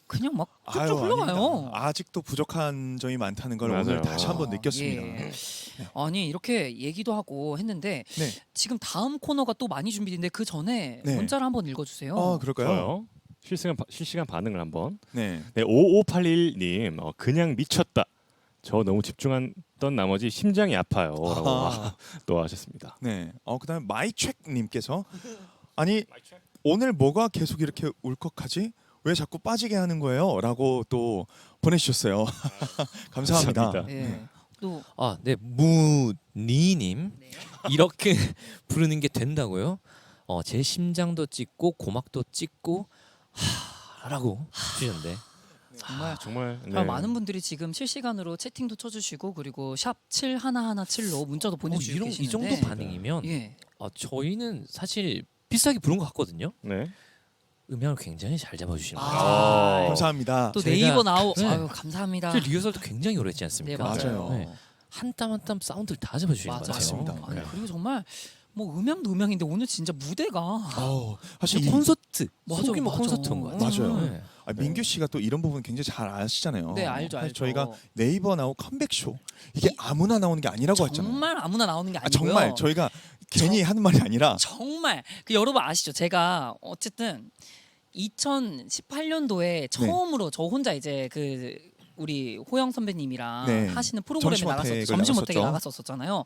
그냥 막 쭉쭉 아유, 흘러가요. 아닙니다. 아직도 부족한 점이 많다는 걸 맞아요. 오늘 다시 한번 느꼈습니다. 예. 아니 이렇게 얘기도 하고 했는데 네. 지금 다음 코너가 또 많이 준비된데 그 전에 네. 문자를 한번 읽어주세요. 그럴까요? 좋아요. 실시간 반응을 한번. 네. 네, 5581님 그냥 미쳤다. 저 너무 집중했던 나머지 심장이 아파요라고 또 하셨습니다. 네. 그다음에 마이첵님께서 아니 오늘 뭐가 계속 이렇게 울컥하지? 왜 자꾸 빠지게 하는 거예요? 라고 또 보내주셨어요. 감사합니다. 감사합니다. 예. 또 네 무니님 네. 이렇게 부르는 게 된다고요? 제 심장도 찍고 고막도 찍고 라고 주셨는데 정말 정말 네. 정말 많은 분들이 지금 실시간으로 채팅도 쳐주시고 그리고 샵 7117로 문자도 보내주시고 계시는데 이 정도 반응이면 예. 저희는 사실 비슷하게 부른 것 같거든요. 네. 음향을 굉장히 잘 잡아주시는 것 아. 같아요. 감사합니다. 또 제가- 네이버 나우 네. 감사합니다. 사실 리허설도 굉장히 오래 했지 않습니까? 네, 맞아요. 네. 한 땀 한 땀 사운드를 다 잡아주시는 것 같아요. 맞습니다. 아니, 네. 그리고 정말 뭐 음향도 음향인데 오늘 진짜 무대가 사실 콘서트, 맞아, 소규모 맞아. 콘서트인 것 같아요. 맞아요. 네. 민규 씨가 또 이런 부분 굉장히 잘 아시잖아요. 네 알죠 사실 알죠. 저희가 네이버 나우 컴백 쇼 이게 아무나 나오는 게 아니라고 했잖아요. 정말 아무나 나오는 게 아니고요. 정말 저희가 괜히 하는 말이 아니라 정말 여러분 아시죠? 제가 어쨌든 2018년도에 처음으로 저 혼자 이제 그 우리 호영 선배님이랑 네. 하시는 프로그램에 점심어택을 점심어택에 나갔었죠. 나갔었잖아요.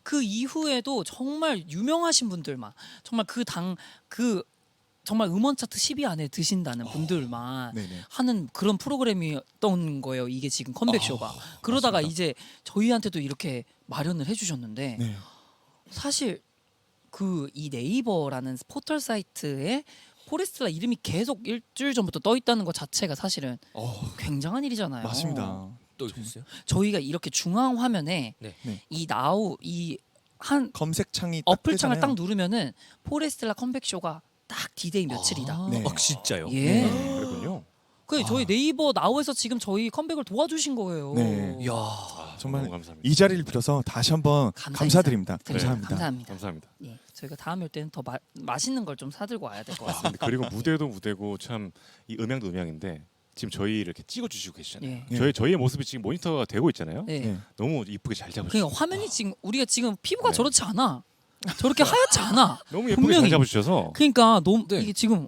그 이후에도 정말 유명하신 분들만 정말 그 정말 음원 차트 10위 안에 드신다는 분들만 네네. 하는 그런 프로그램이었던 거예요. 이게 지금 컴백쇼가. 그러다가 맞습니다. 이제 저희한테도 이렇게 마련을 해주셨는데 네. 사실 그 이 네이버라는 포털 사이트에 포레스텔라 이름이 계속 일주일 전부터 떠 있다는 것 자체가 사실은 굉장한 일이잖아요. 맞습니다. 또 있어요? 저희가 이렇게 중앙 화면에 네. 네. 이 나우 이 한 검색창이 딱 어플창을 뜨잖아요. 딱 누르면은 포레스텔라 컴백쇼가 딱 디데이 며칠이다. 네. 진짜요? 예. 그렇군요. 그 저희 네이버 나우에서 지금 저희 컴백을 도와주신 거예요. 네. 이야. 정말 너무 감사합니다. 이 자리를 빌어서 다시 한번 감사 감사드립니다. 인사 감사합니다. 감사합니다. 감사합니다. 예, 저희가 다음에 올 때는 더 맛있는 걸 좀 사들고 와야 될 것 같습니다. 근데 그리고 무대도 무대고 참 이 음향도 음향인데 지금 저희 이렇게 찍어주시고 계시잖아요. 예. 예. 저희의 모습이 지금 모니터가 되고 있잖아요. 네. 네. 너무 이쁘게 잘 잡으시고 그러니까 화면이 지금 우리가 지금 피부가 네. 저렇지 않아. 저렇게 하얗지 않아. 너무 예쁘게 분명히. 잘 잡으셔서 그러니까 너무 네. 이게 지금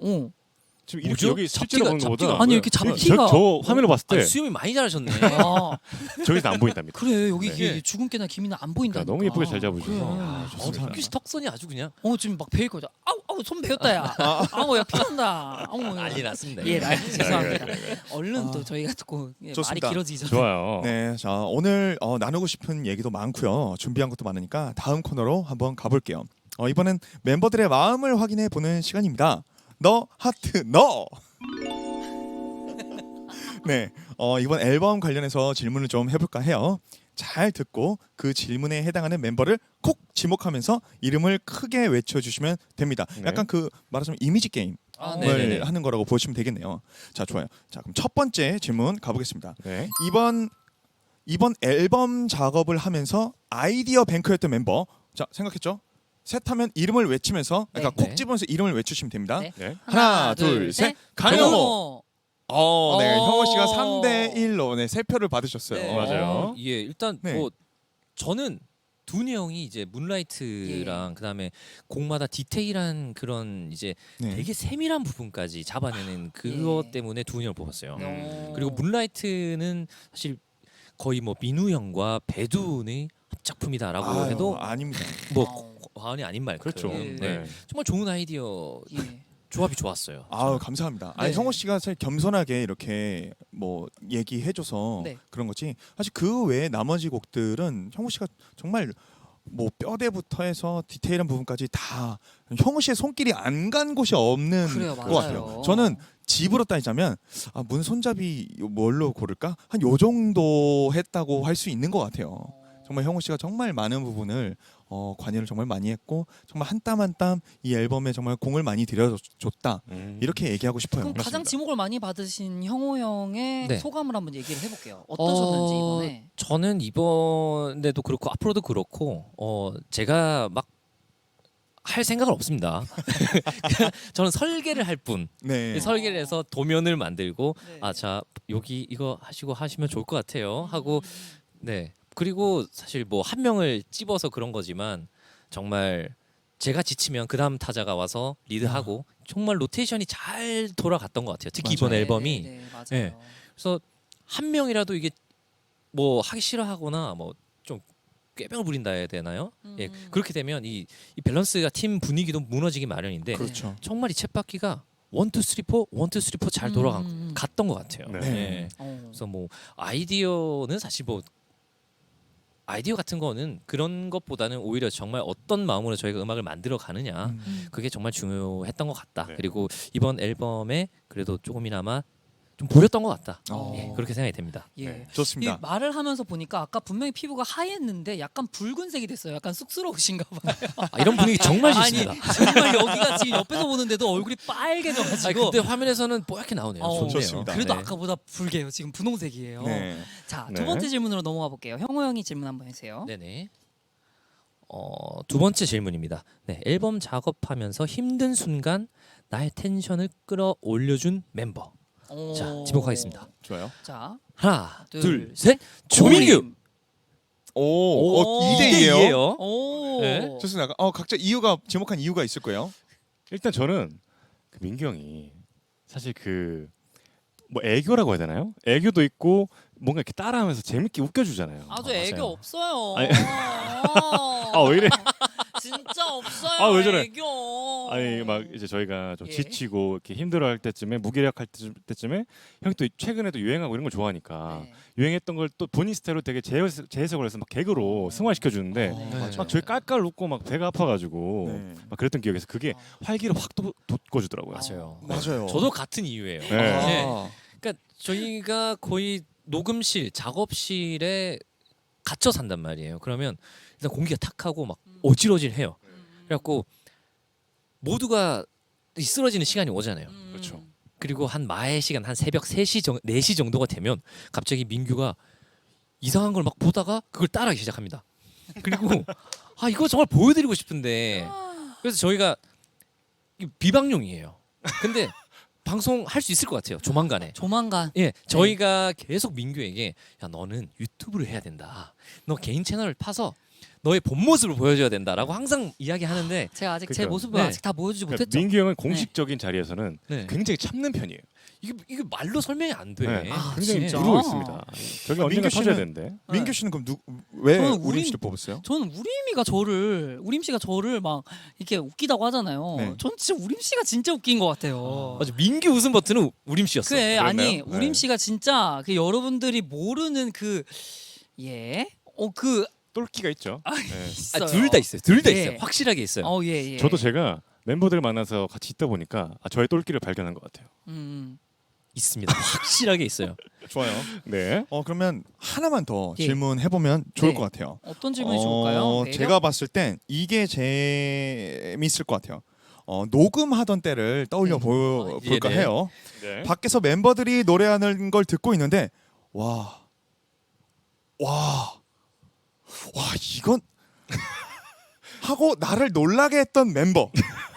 지금 이렇게 뭐죠? 여기 실제로 보는 잡티가 것보다 아니 이렇게 잡티가 저 화면을 봤을 때 아니, 수염이 많이 자라셨네. 아, 저기서 안 보인답니다. 그래 여기 네. 이게 주근깨나 기미는 안 보인다니까. 그러니까 너무 예쁘게 잘 잡으셔서 그래. 아, 좋습니다. 큐시 턱선이 아주 그냥 지금 막 베일 거죠. 아우 손 베었다 야. 아우 야 피난다. 아우 난리 났습니다. 예, 죄송합니다. 그래, 얼른 또 저희가 듣고 말이 좋습니다. 길어지죠. 좋아요. 네, 자 오늘 나누고 싶은 얘기도 많고요. 준비한 것도 많으니까 다음 코너로 한번 가볼게요. 이번엔 멤버들의 마음을 확인해 보는 시간입니다. 너 하트 너. 네, 이번 앨범 관련해서 질문을 좀 해볼까 해요. 잘 듣고 그 질문에 해당하는 멤버를 콕 지목하면서 이름을 크게 외쳐주시면 됩니다. 네. 약간 그 말하자면 이미지 게임을 아, 네네네. 하는 거라고 보시면 되겠네요. 자, 좋아요. 자, 그럼 첫 번째 질문 가보겠습니다. 네. 이번 앨범 작업을 하면서 아이디어 뱅크였던 멤버, 자 생각했죠? 셋하면 이름을 외치면서, 그러니까 네. 콕 집으면서 이름을 외치시면 됩니다. 네. 네. 하나, 둘, 셋. 강영호. 네, 형호 씨가 3대 1로 세 표를 받으셨어요. 네. 맞아요. 예, 일단 네. 뭐 저는 두니 형이 이제 문라이트랑 그다음에 곡마다 디테일한 그런 이제 네. 되게 세밀한 부분까지 잡아내는 그것 때문에 두니 형을 뽑았어요. 그리고 문라이트는 사실 거의 뭐 민우 형과 배두의 합작품이다라고 아유, 해도 아닙니다. 뭐 과언이 아닌 말큼 그렇죠. 예. 네. 정말 좋은 아이디어 예. 조합이 좋았어요. 아유, 감사합니다. 아니 네. 형호 씨가 사실 겸손하게 이렇게 뭐 얘기해줘서 네. 그런 거지. 사실 그 외에 나머지 곡들은 형호 씨가 정말 뭐 뼈대부터 해서 디테일한 부분까지 다 형호 씨의 손길이 안 간 곳이 없는 그래요, 것 맞아요. 같아요. 저는 집으로 따지자면 문 손잡이 뭘로 고를까? 한 요 정도 했다고 할 수 있는 것 같아요. 정말 형호 씨가 정말 많은 부분을 관여를 정말 많이 했고 정말 한 땀 한 땀 이 앨범에 정말 공을 많이 들여줬다 이렇게 얘기하고 싶어요. 그럼 가장 맞습니다. 지목을 많이 받으신 형호 형의 네. 소감을 한번 얘기를 해볼게요. 어떠셨는지 이번에. 저는 이번에도 그렇고 앞으로도 그렇고 제가 막 할 생각은 없습니다. 그냥 저는 설계를 할 뿐. 네. 설계를 해서 도면을 만들고 네. 자 여기 이거 하시면 좋을 것 같아요 하고 네 그리고 사실 뭐 한 명을 찝어서 그런 거지만 정말 제가 지치면 그 다음 타자가 와서 리드하고 정말 로테이션이 잘 돌아갔던 것 같아요. 특히 이번 맞아요. 앨범이 네, 맞아요. 네. 그래서 한 명이라도 이게 뭐 하기 싫어하거나 뭐 좀 꾀병을 부린다 해야 되나요? 예 그렇게 되면 이 밸런스가 팀 분위기도 무너지기 마련인데 그렇죠. 정말 이 챗바퀴가 1, 2, 3, 4, 1, 2, 3, 4 잘 돌아갔던 것 같아요. 네. 네. 어. 그래서 뭐 아이디어는 사실 뭐 아이디어 같은 거는 그런 것보다는 오히려 정말 어떤 마음으로 저희가 음악을 만들어 가느냐 그게 정말 중요했던 것 같다. 네. 그리고 이번 앨범에 그래도 조금이나마 좀 보였던 것 같다. 어. 예, 그렇게 생각이 됩니다. 예. 네. 이 좋습니다. 말을 하면서 보니까 아까 분명히 피부가 하얘는데 약간 붉은색이 됐어요. 약간 쑥스러우신가 봐요. 이런 분위기 정말 아니 싫습니다. 정말 여기가 지금 옆에서 보는데도 얼굴이 빨개져가지고. 아니, 근데 화면에서는 뽀얗게 나오네요. 좋네요. 좋습니다. 그래도 네. 아까보다 붉게요. 지금 분홍색이에요. 네. 자, 네. 두 번째 질문으로 넘어가 볼게요. 형호 형이 질문 한번 해주세요. 네네. 두 번째 질문입니다. 네, 앨범 작업하면서 힘든 순간 나의 텐션을 끌어올려준 멤버. 오. 자, 지목하겠습니다. 좋아요. 자, 하나, 둘, 둘, 셋. 조민규. 오, 2대2예요. 오. 네. 좋습니다. 각자 지목한 이유가 있을 거예요. 일단 저는 그 민규 형이 사실 그 뭐 애교라고 해야 되나요? 애교도 있고 뭔가 이렇게 따라하면서 재밌게 웃겨주잖아요. 아주 맞아요. 애교 없어요. 아니, 왜 이래? 진짜 없어요. 아, 왜 저래? 애교. 아니 막 이제 저희가 좀 예. 지치고 이렇게 힘들어할 때쯤에 무기력할 때쯤에 형이 또 최근에도 유행하고 이런 걸 좋아하니까 네. 유행했던 걸 또 본인 스타일로 되게 재해석을 해서 막 개그로 승화시켜 주는데 네. 맞아요. 막 저희 깔깔 웃고 막 배가 아파가지고 네. 막 그랬던 기억에서 그게 활기를 확 돋궈주더라고요. 맞아요. 맞아요. 저도 같은 이유예요. 네. 네. 그러니까 저희가 거의 녹음실, 작업실에 갇혀 산단 말이에요. 그러면 일단 공기가 탁하고 막 어질어질해요. 그래갖고 모두가 쓰러지는 시간이 오잖아요. 그렇죠. 그리고 한 마의 시간 한 새벽 3시 4시 정도가 되면 갑자기 민규가 이상한 걸 막 보다가 그걸 따라하기 시작합니다. 그리고 아 이거 정말 보여드리고 싶은데 그래서 저희가 이거 비방용이에요. 근데 방송할 수 있을 것 같아요. 조만간에. 조만간. 예, 저희가 계속 민규에게 야 너는 유튜브를 해야 된다. 너 개인 채널을 파서 너의 본 모습을 보여줘야 된다라고 항상 이야기하는데 제가 아직 제 그러니까, 모습을 네. 아직 다 보여주지 그러니까 못했죠. 민규 형은 공식적인 자리에서는 네. 굉장히 참는 편이에요. 이게 말로 설명이 안 돼. 네. 아, 굉장히 진짜? 부르고 있습니다. 저기 아, 언젠가 민규 터져야 씨는- 되는데. 민규 씨는 그럼 왜 저는 우림 씨를 뽑았어요? 저는 우림 씨가 저를 막 이렇게 웃기다고 하잖아요. 네. 전 진짜 우림 씨가 진짜 웃긴 것 같아요. 맞아, 민규 웃음 버튼은 우림 씨였어. 그래 아니 그랬나요? 우림 네. 씨가 진짜 그 여러분들이 모르는 그 예. 그 똘끼가 있죠. 네. 있어요. 둘 다 있어요. 둘 다 예. 있어요. 확실하게 있어요. 예. 저도 제가 멤버들 만나서 같이 있다 보니까 저의 똘끼를 발견한 것 같아요. 있습니다. 확실하게 있어요. 좋아요. 네. 그러면 하나만 더 예. 질문해 보면 좋을 네. 것 같아요. 어떤 질문이 좋을까요? 매력? 제가 봤을 땐 이게 재밌을 것 같아요. 녹음하던 때를 떠올려 네. 볼까 네. 해요. 네. 밖에서 멤버들이 노래하는 걸 듣고 있는데 와 이건 하고 나를 놀라게 했던 멤버.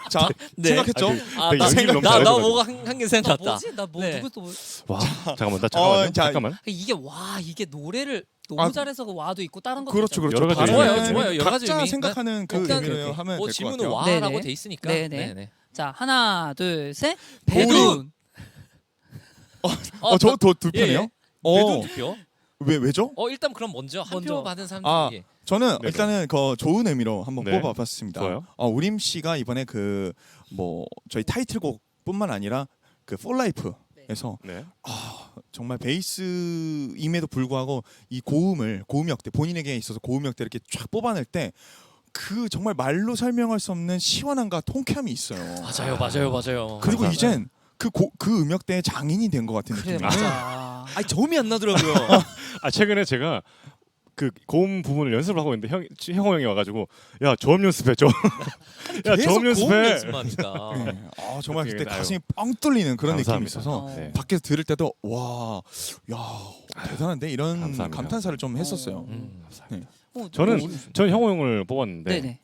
자 네. 생각했죠? 아, 되게 나, 연기를 너무 나 잘해줘가지고. 뭐가 한개 나 생각났다. 뭐지? 나뭐 네. 누구 또 뭐- 와, 잠깐만, 나 잠깐만요. 자, 잠깐만. 이게 노래를 너무 아, 잘해서 그 와도 있고 다른 것도 그렇죠, 있잖아요. 그렇죠. 여러 가지 좋아요, 다른 좋아요. 여러 가지 각자 의미. 생각하는 그 일단 의미로 하면 뭐 될 것 질문은 같아요. 와라고 네네. 돼 있으니까. 네네. 자 하나 둘 셋. 배둔. 배둔. 저도 두 예, 예. 편이요? 배둔 투표. 왜죠? 일단 그럼 먼저 한 먼저. 표 받은 사람 아, 중에 저는 네네. 일단은 그 좋은 의미로 한번 네. 뽑아봤습니다. 좋아요. 우림 씨가 이번에 그 뭐 저희 타이틀곡뿐만 아니라 그 For Life에서 네. 정말 베이스임에도 불구하고 이 고음 역대 본인에게 있어서 고음 역대 이렇게 쫙 뽑아낼 때 그 정말 말로 설명할 수 없는 시원함과 통쾌함이 있어요. 맞아요. 그리고 감사합니다. 이젠 그 음역대의 장인이 된 것 같은 그래 느낌이에요. 맞아. 아니 저음이 안 나더라고요. 최근에 제가 그 고음 부분을 연습을 하고 있는데 형호 형이 와가지고 야 저음 연습해 좀. 야 계속 저음 고음 연습해. 연습만 하니까. 네. 정말 그때 아유. 가슴이 뻥 뚫리는 그런 느낌이 감사합니다. 있어서 네. 밖에서 들을 때도 대단한데 이런 감사합니다. 감탄사를 좀 했었어요. 감사합니다. 저는 전 형호 형을 뽑았는데 네네.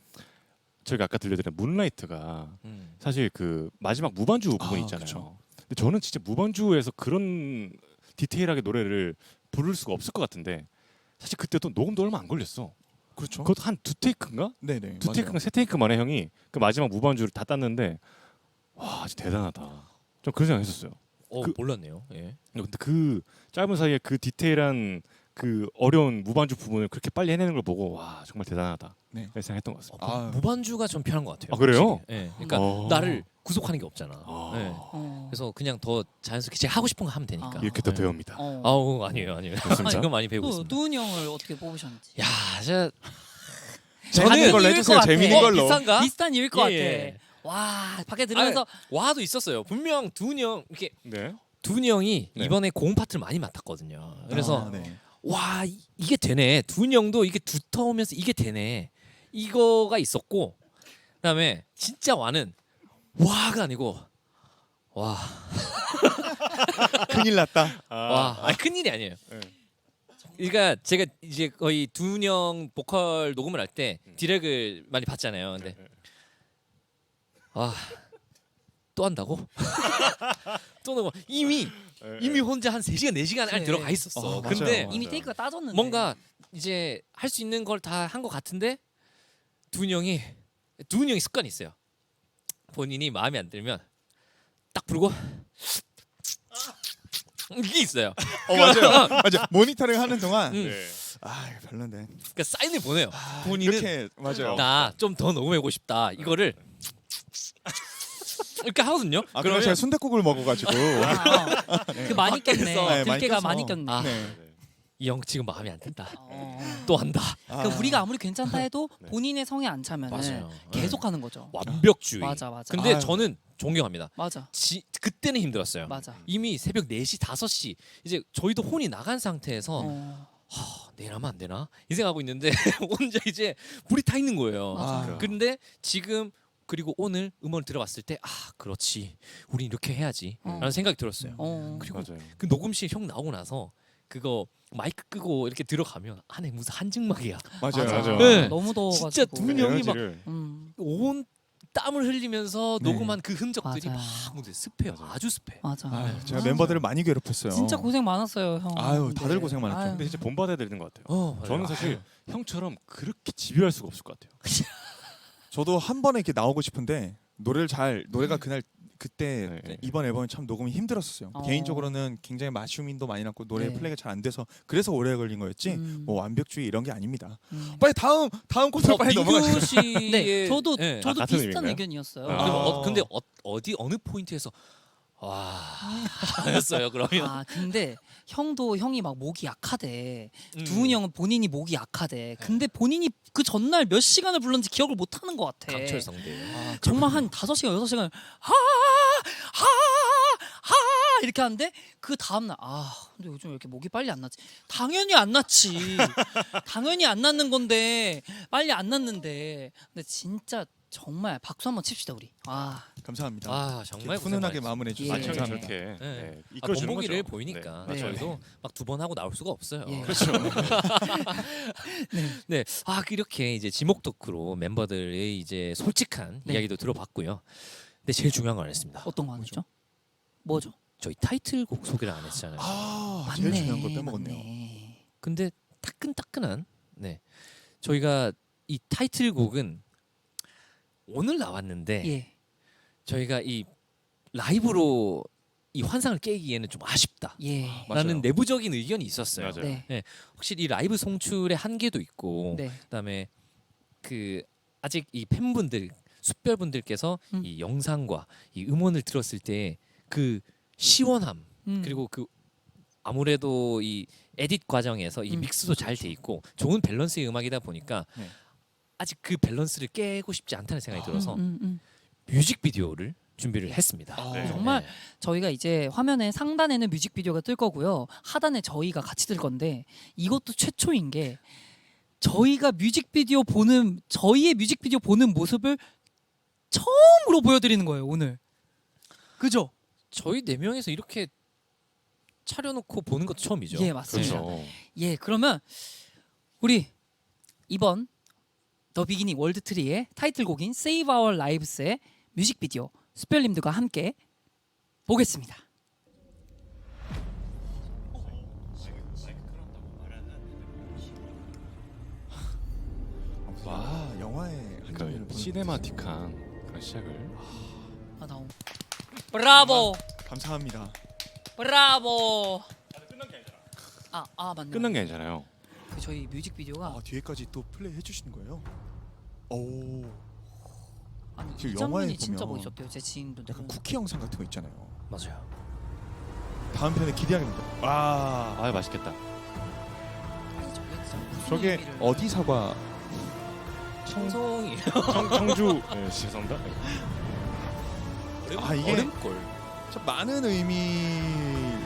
저희가 아까 들려드린 문라이트가 음. 사실 그 마지막 무반주 부분이 있잖아요. 그쵸. 근데 저는 진짜 무반주에서 그런 디테일하게 노래를 부를 수가 없을 것 같은데 사실 그때 또 녹음도 얼마 안 걸렸어. 그렇죠. 그것도 한 두 테이크인가? 네네. 두 테이크인가 세 테이크 만에 형이 그 마지막 무반주를 다 땄는데 와 진짜 대단하다. 좀 그런 생각했었어요. 몰랐네요. 예. 근데 그 짧은 사이에 그 디테일한 그 어려운 무반주 부분을 그렇게 빨리 해내는 걸 보고 와 정말 대단하다. 네. 이렇게 생각했던 것 같습니다. 무반주가 좀 편한 것 같아요. 아, 그래요? 확실히. 예. 그러니까 어. 나를 구속하는 게 없잖아. 예. 어. 그래서 그냥 더 자연스럽게 제가 하고 싶은 거 하면 되니까. 아. 이렇게 또 네. 배웁니다. 아우 아니에요. 좋습니다. 이거 많이 배우고 또 있습니다. 누운 형을 어떻게 뽑으셨는지. 야, 저 재밌는 걸로 이길 해주세요. 것 같아. 재밌는 걸로. 비싼가? 비슷한 일일 것 예, 예. 같아. 와 밖에 들으면서 와도 있었어요. 분명 두은 형 이렇게 네. 두은 형이 네. 이번에 고음 파트를 많이 맡았거든요. 그래서 네. 와 이게 되네. 두은 형도 이게 두터우면서 이게 되네. 이거가 있었고 그다음에 진짜 와는 와가 아니고 와. 큰일 났다. 와, 아니 큰일이 아니에요. 네. 그러니까 제가 이제 거의 두은 형 보컬 녹음을 할 때 디렉을 많이 받잖아요. 근데 또 한다고? 또 녹음 이미 혼자 한 3시간 4시간 안에 그래. 들어가 있었어. 맞아요. 근데 이미 테이크가 따졌는데. 뭔가 이제 할 수 있는 걸 다 한 것 같은데 두은 형이 습관이 있어요. 본인이 마음에 안 들면 딱 부르고 이게 있어요. 맞아요. 모니터링 하는 동안 음. 네. 별론데. 그러니까 사인을 보내요. 본인은 이렇게 맞아요. 나 좀 더 녹음하고 싶다. 이거를 이렇게 하거든요. 그러면 제가 순댓국을 먹어가지고. 그 많이 꼈네. 그래서- 네, 들깨가 많이 많이 꼈네. 아, 네. 이 형 지금 마음에 안 든다. 어. 또 한다. 그러니까 우리가 아무리 괜찮다 해도 네. 본인의 성에 안 차면 맞아요. 계속 하는 거죠. 완벽주의. 맞아 맞아. 근데 아유. 저는 존경합니다. 맞아 그때는 힘들었어요. 맞아. 이미 새벽 4시, 5시 이제 저희도 혼이 나간 상태에서 어. 내일 하면 안 되나? 이 생각하고 있는데 혼자 이제 불이 타 있는 거예요. 맞아. 아. 근데 지금 그리고 오늘 음원을 들어봤을 때 그렇지, 우리 이렇게 해야지 어. 라는 생각이 들었어요. 그리고 맞아요. 그 녹음실 형 나오고 나서 그거 마이크 끄고 이렇게 들어가면 안에 무슨 한증막이야. 맞아요. 맞아. 네. 너무 더워가지고. 진짜 두 명이 막 에너지를 온 땀을 흘리면서 네. 녹음한 그 흔적들이 맞아요. 막 무대 습해요. 맞아요. 아주 습해. 맞아. 제가 아, 멤버들을 많이 괴롭혔어요. 진짜 고생 많았어요, 형. 아유, 다들 네. 고생 많았죠. 아유. 근데 진짜 본받아야 되는 것 같아요. 맞아요. 저는 사실 형처럼 그렇게 집요할 수가 없을 것 같아요. 저도 한 번에 이렇게 나오고 싶은데 노래가 그때 네. 이번 앨범이 참 녹음이 힘들었어요. 어. 개인적으로는 굉장히 마슈민도 많이 났고 노래 네. 플레이가 잘 안 돼서 그래서 오래 걸린 거였지. 뭐 완벽주의 이런 게 아닙니다. 빨리 다음 코너 빨리 넘어가시죠. 민규 씨의 네, 저도 네. 저도 같은 비슷한 의미인가요? 의견이었어요. 아. 근데 어느 포인트에서 와 였어요 그러면. 근데 형이 막 목이 약하대. 음. 두훈이 형은 본인이 목이 약하대. 근데 본인이 그 전날 몇 시간을 불렀는지 기억을 못 하는 것 같아. 강철성대예요. 정말 한 5시간, 6시간 하 이렇게 하는데 그 다음날 근데 요즘 왜 이렇게 목이 빨리 안 났지? 당연히 안 났지. 당연히 안 났는 건데 빨리 안 났는데. 근데 진짜 정말 박수 한번 칩시다 우리. 감사합니다. 정말 훈훈하게 고생 마무리해 예. 주셔서 마청이 감사합니다. 그렇게 네. 이끌어주는 본보기를 거죠. 보이니까 네. 저희도 막 2번 하고 나올 수가 없어요. 예. 그렇죠. 네, 이렇게 이제 지목 토크로 멤버들의 이제 솔직한 네. 이야기도 들어봤고요. 근데 제일 중요한 건 안 했습니다. 어떤 거 아니죠? 뭐죠? 저희 타이틀곡 소개를 안 했잖아요. 제일 중요한 걸 빼먹었네요. 맞네. 근데 따끈따끈한 저희가 이 타이틀곡은 오늘 나왔는데 예. 저희가 이 라이브로 이 환상을 깨기에는 좀 아쉽다. 예. 라는 맞아요. 내부적인 의견이 있었어요. 맞아요. 네. 확실히 이 라이브 송출의 한계도 있고 네. 그다음에 그 아직 이 팬분들 숫별분들께서 이 영상과 이 음원을 들었을 때 그 시원함 그리고 그 아무래도 이 에딧 과정에서 이 믹스도 잘 돼 있고 좋은 밸런스의 음악이다 보니까 네. 아직 그 밸런스를 깨고 싶지 않다는 생각이 들어서 뮤직비디오를 준비를 했습니다. 네. 정말 저희가 이제 화면에 상단에는 뮤직비디오가 뜰 거고요. 하단에 저희가 같이 뜰 건데 이것도 최초인 게 저희의 뮤직비디오 보는 모습을 처음으로 보여드리는 거예요 오늘. 그죠? 저희 4명에서 이렇게 차려놓고 보는 것도 처음이죠. 예 맞습니다. 그렇죠. 예 그러면 우리 이번 더 비기닝 월드 트리의 타이틀곡인 Save Our Lives의 뮤직비디오 스펠님들과 함께 보겠습니다. 영화의 한 장면을 그 보는 시네마틱한 그런 시작을. 나오. 브라보. 감사합니다. 브라보. 맞네. 끝난 게 아니잖아요. 그 저희 뮤직비디오가 뒤에까지 또 플레이 해주시는 거예요? 오, 아니 지금 이 장면이 영화에 진짜 보면 멋있었대요 제 지인분들은. 약간 쿠키 영상 같은 거 있잖아요. 맞아요. 다음 편에 기대하겠습니다. 아 맛있겠다. 아니, 저게 진짜 무슨 저게 의미를- 어디 사과? 청송이 청주 죄송합니다. 이게 얼음골. 참 많은 의미를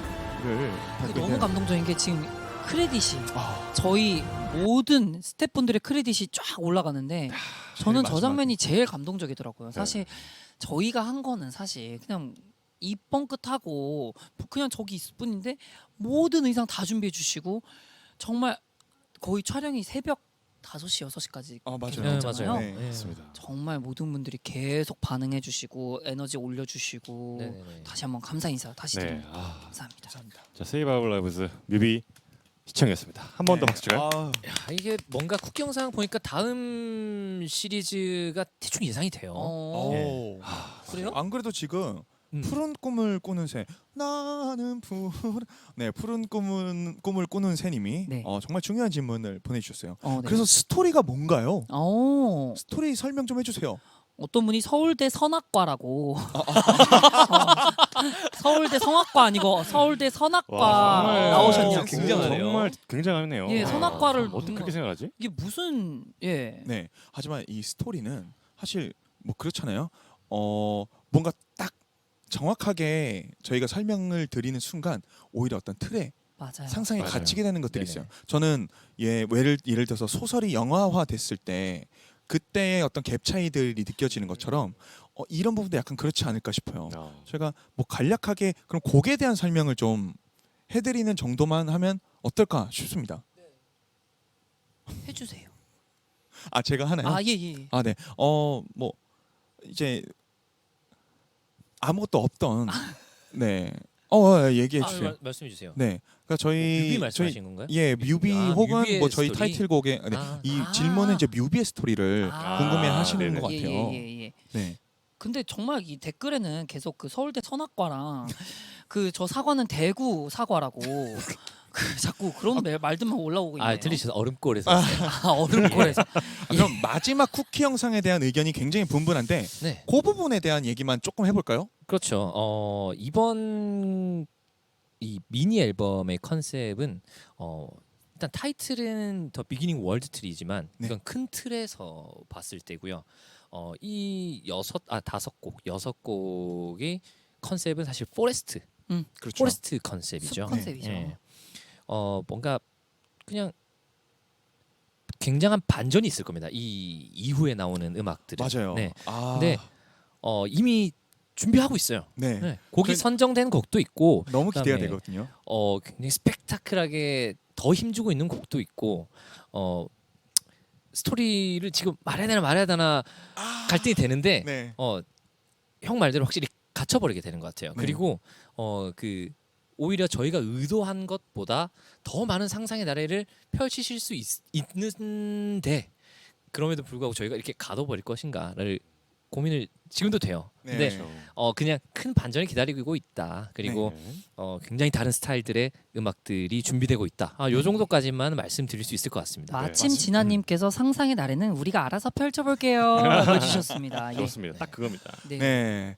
그게 담고 너무 있는- 감동적인 게 지금 크레딧이 아, 저희 모든 스태프분들의 크레딧이 쫙 올라가는데 저는 저 마지막에. 장면이 제일 감동적이더라고요. 사실 저희가 한 거는 사실 그냥 입 뻥끗하고 그냥 저기 있을 뿐인데 모든 의상 다 준비해 주시고 정말 거의 촬영이 새벽 5시, 6시까지 맞아요. 계속했잖아요. 맞아요. 네. 네. 맞습니다. 정말 모든 분들이 계속 반응해 주시고 에너지 올려 주시고 네네네. 다시 한번 감사 인사 다시 네. 드립니다. 감사합니다. 감사합니다. 자, 세이브 아워 라이브즈 뮤비 시청이었습니다. 한 번 더 박수 쳐요. 야, 이게 뭔가 쿠키 영상 보니까 다음 시리즈가 대충 예상이 돼요. 오. 그래요? 안 그래도 지금 음. 푸른 꿈을 꾸는 새 나는 푸른 꿈을 꾸는 새님이 네. 정말 중요한 질문을 보내주셨어요. 네. 그래서 스토리가 뭔가요? 어, 스토리 설명 좀 해주세요. 어떤 분이 서울대 선악과라고 서울대 성악과 아니고 서울대 선악과 와, 정말 나오셨냐고. 굉장하네요. 정말 굉장하네요. 예, 선악과를 어떻게 그렇게 생각하지? 이게 무슨 예 네. 하지만 이 스토리는 사실 뭐 그렇잖아요. 뭔가 딱 정확하게 저희가 설명을 드리는 순간 오히려 어떤 틀에 맞아요. 상상에 맞아요. 갇히게 되는 것들이 네네. 있어요. 저는 예를 들어서 소설이 영화화 됐을 때 그때의 어떤 갭 차이들이 느껴지는 것처럼 이런 부분도 약간 그렇지 않을까 싶어요. 제가 뭐 간략하게 그럼 곡에 대한 설명을 좀 해드리는 정도만 하면 어떨까 싶습니다. 해주세요. 아 제가 하나요? 아 예. 아 네. 뭐 이제 아무것도 없던 네. 얘기해 주세요. 말씀해 주세요. 네. 그러니까 저희 뮤비 말씀하신 건가요? 예, 뮤비 혹은 뮤비의 뭐 저희 스토리? 타이틀곡에 네, 아. 이 질문은 이제 뮤비의 스토리를 궁금해 하시는 네네. 것 같아요. 예. 네. 근데 정말 이 댓글에는 계속 그 서울대 선악과랑 그 저 사과는 대구 사과라고 그 자꾸 그런 말들만 올라오고 있네요. 들리셔서 얼음골에서. 얼음골에서. 그럼 마지막 쿠키 영상에 대한 의견이 굉장히 분분한데 네. 그 부분에 대한 얘기만 조금 해볼까요? 그렇죠. 이번 이 미니 앨범의 컨셉은 일단 타이틀은 더 비기닝 월드 트리지만 네. 이건 큰 틀에서 봤을 때고요. 이 다섯 곡의 컨셉은 사실 포레스트 그렇죠. 포레스트 컨셉이죠. 숲 컨셉이죠. 뭔가 그냥 굉장한 반전이 있을 겁니다. 이 이후에 나오는 음악들은. 맞아요. 네. 아, 근데 이미 준비하고 있어요. 네. 네. 곡이 그- 선정된 곡도 있고 너무 기대가 그다음에 되거든요. 굉장히 스펙타클하게 더 힘주고 있는 곡도 있고 스토리를 지금 말해야 되나 갈등이 되는데 네. 형 말대로 확실히 갇혀버리게 되는 것 같아요. 네. 그리고 그 오히려 저희가 의도한 것보다 더 많은 상상의 나래를 펼치실 수 있는데 그럼에도 불구하고 저희가 이렇게 가둬버릴 것인가를 고민을 지금도 돼요. 네. 근데 그렇죠. 그냥 큰 반전이 기다리고 있다. 그리고 네. 굉장히 다른 스타일들의 음악들이 준비되고 있다. 요 정도까지만 말씀드릴 수 있을 것 같습니다. 마침 맞습니다. 진아님께서 상상의 날에는 우리가 알아서 펼쳐볼게요 해주셨습니다. 예. 좋습니다. 딱 그겁니다. 네. 네.